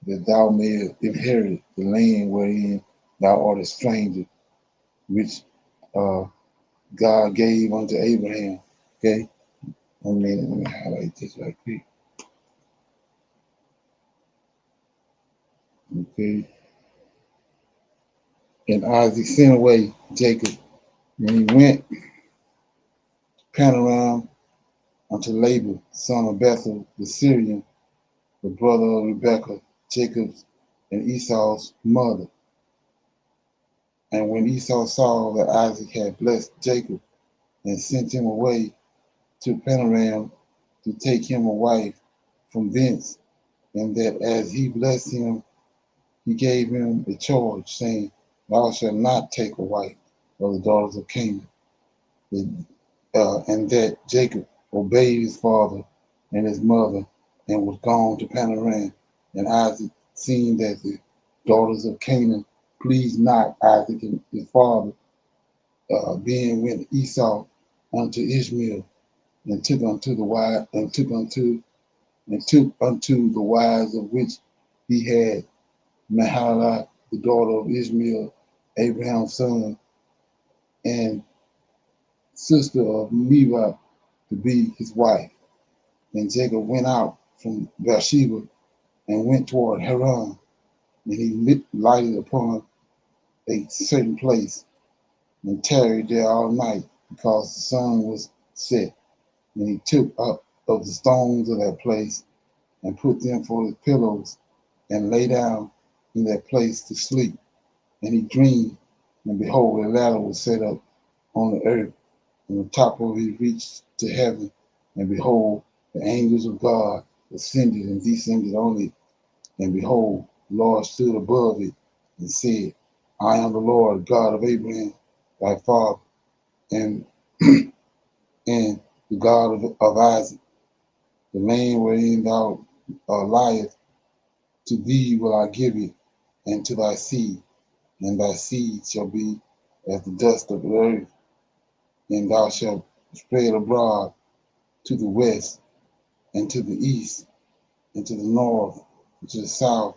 that thou mayest inherit the land wherein thou art a stranger, which God gave unto Abraham. Okay? Let me highlight this right quick. Okay. And Isaac sent away Jacob, and he went Panorama unto Laban, son of Bethuel the Syrian, the brother of Rebekah, Jacob's and Esau's mother. And when Esau saw that Isaac had blessed Jacob and sent him away to Panorama to take him a wife from thence, and that as he blessed him, he gave him a charge, saying, Thou shalt not take a wife of the daughters of Canaan. And that Jacob obeyed his father and his mother and was gone to Panorama. And Isaac, seeing that the daughters of Canaan pleased not Isaac and his father, being with Esau unto Ishmael, and took unto the wives of which he had Mahalath, the daughter of Ishmael, Abraham's son, and sister of Levi, to be his wife. And Jacob went out from Beersheba and went toward Haran, and he lighted upon a certain place and tarried there all night because the sun was set. And he took up of the stones of that place and put them for his pillows and lay down in that place to sleep. And he dreamed, and behold, a ladder was set up on the earth, and the top of it reached to heaven. And behold, the angels of God ascended and descended on it. And behold, the Lord stood above it and said, I am the Lord God of Abraham, thy father, and and the God of Isaac. The land wherein thou liest, to thee will I give it, and to thy seed, and thy seed shall be as the dust of the earth, and thou shalt spread abroad to the west, and to the east, and to the north, and to the south,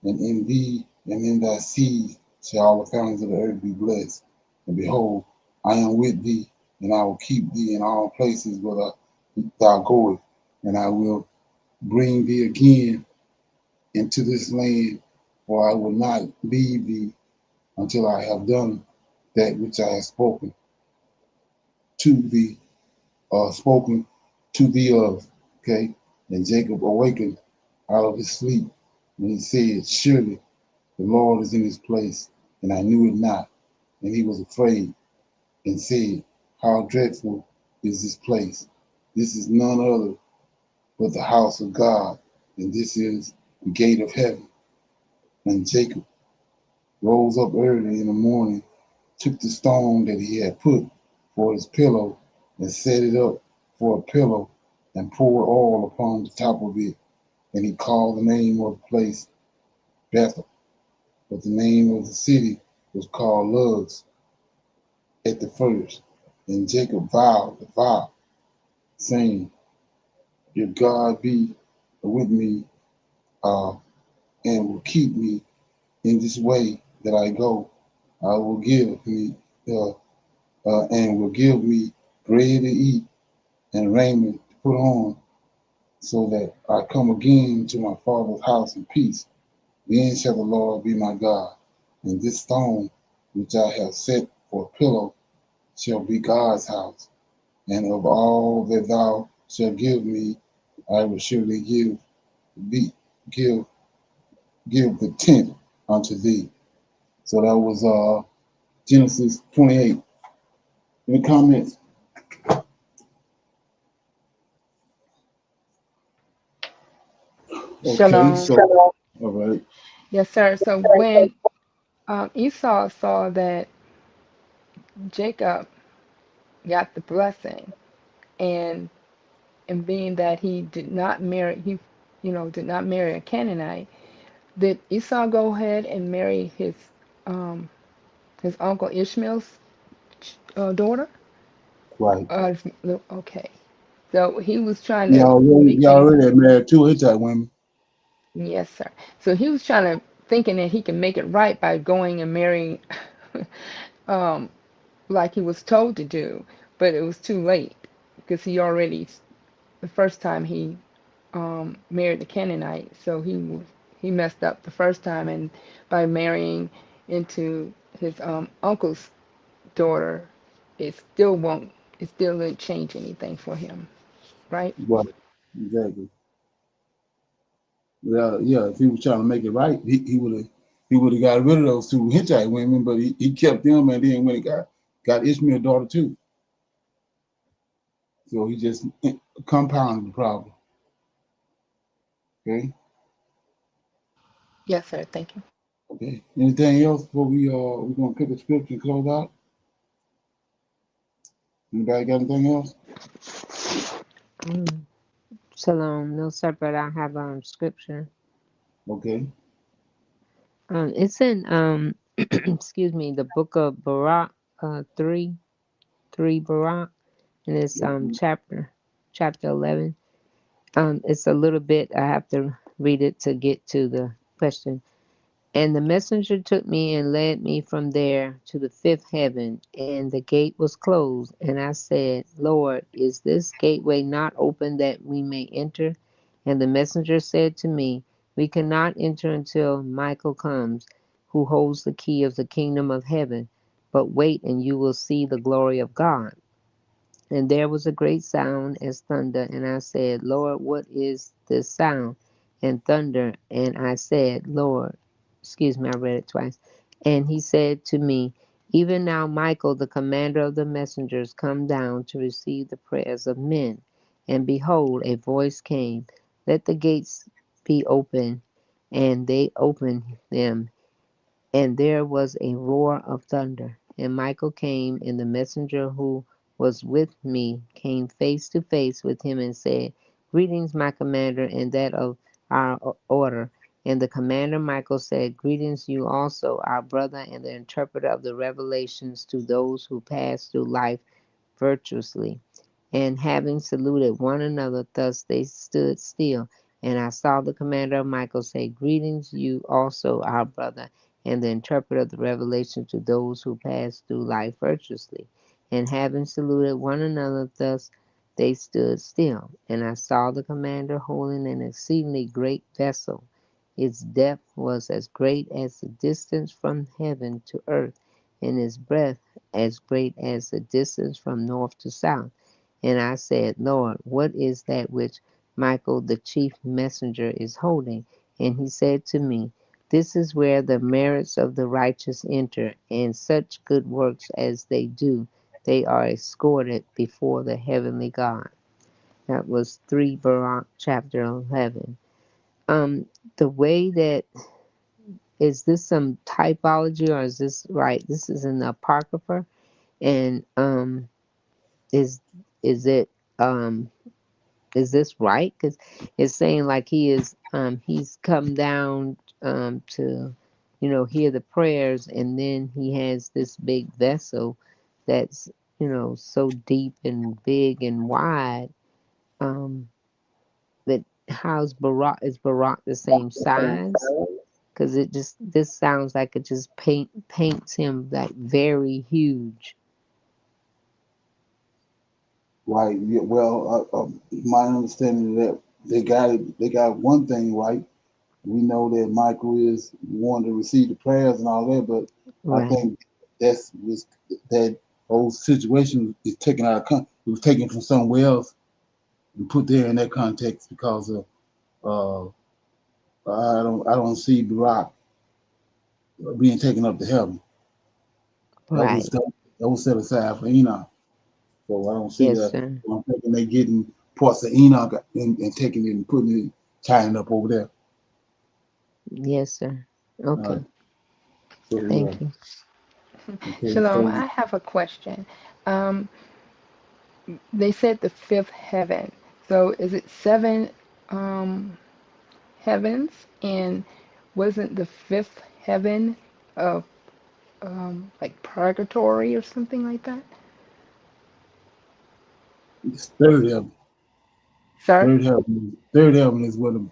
and in thee and in thy seed shall all the families of the earth be blessed. And behold, I am with thee, and I will keep thee in all places where thou goest, and I will bring thee again into this land, for I will not leave thee until I have done that which I have to thee, spoken to thee of. Okay? And Jacob awakened out of his sleep, and he said, Surely the Lord is in his place, and I knew it not. And he was afraid and said, How dreadful is this place! This is none other but the house of God, and this is the gate of heaven. And Jacob rose up early in the morning, took the stone that he had put for his pillow, and set it up for a pillow, and poured oil upon the top of it. And he called the name of the place Bethel, but the name of the city was called Luz at the first. And Jacob vowed the vow, saying, If God be with me uh, and will keep me in this way that I go, I will give me uh, and will give me bread to eat and raiment to put on, so that I come again to my father's house in peace. Then shall the Lord be my God, and this stone which I have set for a pillow shall be God's house. And of all that thou shalt give me, I will surely thee, give give the tenth unto thee. So that was Genesis 28. Any comments? Okay, Shalom. so all right. Yes, sir. So when Esau saw that Jacob got the blessing, and being that he did not marry, did not marry a Canaanite, did Esau go ahead and marry his uncle Ishmael's daughter? Right. Okay. So he was trying to Y'all make things. already married two Hittite women. Yes, sir. So he was trying to thinking that he can make it right by going and marrying um like he was told to do, but it was too late because he already the first time he married the Canaanite, so he messed up the first time, and by marrying into his uncle's daughter, it still didn't change anything for him, right? Right. Exactly. Yeah, yeah. If he was trying to make it right, he would have got rid of those two Hittite women, but he kept them, and then when he got Ishmael's daughter too. So he just compounded the problem. Okay. Yes, sir. Thank you. Okay. Anything else before we're gonna pick a scripture and close out? Anybody got anything else? Mm. Shalom. No, sir, but I have scripture. Okay. It's in excuse me, the book of Barak, 3 Barak, and it's chapter 11. It's a little bit. I have to read it to get to the question. And the messenger took me and led me from there to the fifth heaven, and the gate was closed. And I said, Lord, is this gateway not open that we may enter? And the messenger said to me, we cannot enter until Michael comes, who holds the key of the kingdom of heaven. But wait, and you will see the glory of God. And there was a great sound as thunder, and I said, Lord, what is this sound and thunder? And I said, Lord, excuse me, I read it twice. And he said to me, even now Michael, the commander of the messengers, come down to receive the prayers of men. And behold, a voice came, let the gates be open. And they opened them, and there was a roar of thunder. And Michael came, and the messenger who was with me came face to face with him and said, Greetings, my commander, and that of our order. And the commander Michael said, Greetings, you also, our brother and the interpreter of the revelations to those who pass through life virtuously. And having saluted one another, thus they stood still. And I saw the commander of Michael say, Greetings, you also, our brother, and the interpreter of the revelation to those who pass through life virtuously. And having saluted one another, thus they stood still. And I saw the commander holding an exceedingly great vessel. Its depth was as great as the distance from heaven to earth, and its breadth as great as the distance from north to south. And I said, Lord, what is that which Michael the chief messenger is holding? And he said to me, this is where the merits of the righteous enter, and such good works as they do, they are escorted before the heavenly God. That was 3 Barak chapter 11. The way that, is this some typology or is this right? This is in the Apocrypha, and is is it is this right? Because it's saying like he's come down to hear the prayers, and then he has this big vessel that's so deep and big and wide. But how's Barak, is Barak the same size? Because this sounds like it just paints him like very huge. Right. Yeah, well, my understanding is that they got one thing right. We know that Michael is one to receive the prayers and all that, but I Right. think that whole situation is taken out of it was taken from somewhere else and put there in that context because of I don't see Barak being taken up to heaven. That was Right. that was set aside for Enoch. So I don't see Yes, that. sir. I'm thinking they getting parts of Enoch and taking it and putting it, tying it up over there. Yes, sir. All right. Okay. So Thank you. okay. Shalom, So I have a question. Um, they said the fifth heaven. So is it seven heavens? And wasn't the fifth heaven of like purgatory or something like that? it's third heaven. Sir? Third heaven is where the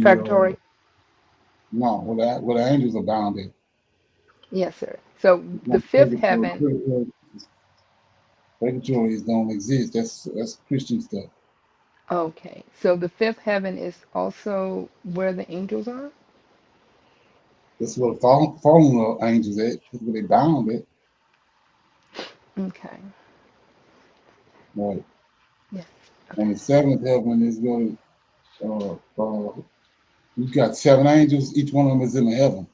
Purgatory? no where the angels are bound at. Yes, sir. So the fifth heaven, Purgatory don't exist. That's Christian stuff. Okay, so the fifth heaven is also where the angels are? That's where the fallen angels at. That's where they bound at. Okay. Right. Yes. And the seventh heaven is going you got seven angels, each one of them is in the heaven.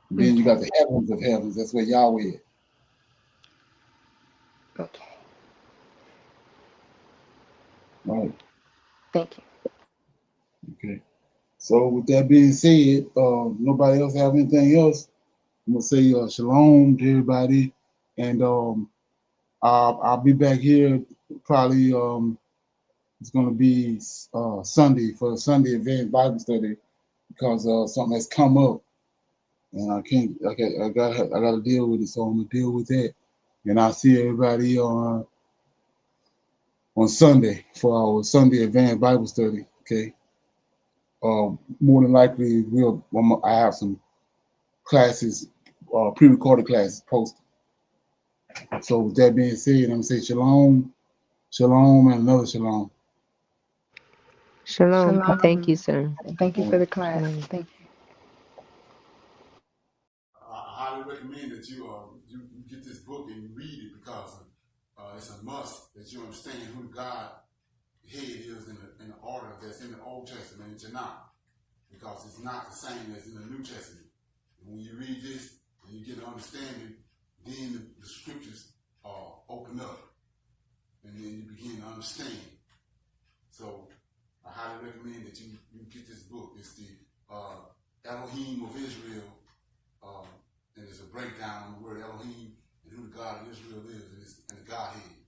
And then you got the heavens of heavens, that's where Yahweh is. Okay. Right. Thank you. Okay. So with that being said, nobody else have anything else? I'm gonna say shalom to everybody, and I'll be back here probably. It's gonna be Sunday for a Sunday event Bible study because something has come up, and I can't. I gotta deal with it, so I'm gonna deal with that, and I'll see everybody on Sunday for our Sunday event Bible study. Okay. More than likely, I have some classes, pre-recorded classes posted. So with that being said, I'm gonna say shalom, shalom, and another shalom. Shalom. Thank you, Shalom. sir. Thank you for the class. Shalom. Thank you. I highly recommend that you get this book and you read it because it's a must that you understand who God head is in the order that's in the Old Testament and Tanakh, because it's not the same as in the New Testament. And when you read this and you get an understanding, then the scriptures open up and then you begin to understand. So I highly recommend that you get this book. It's the Elohim of Israel, and it's a breakdown on the word Elohim and who the God of Israel is and the Godhead.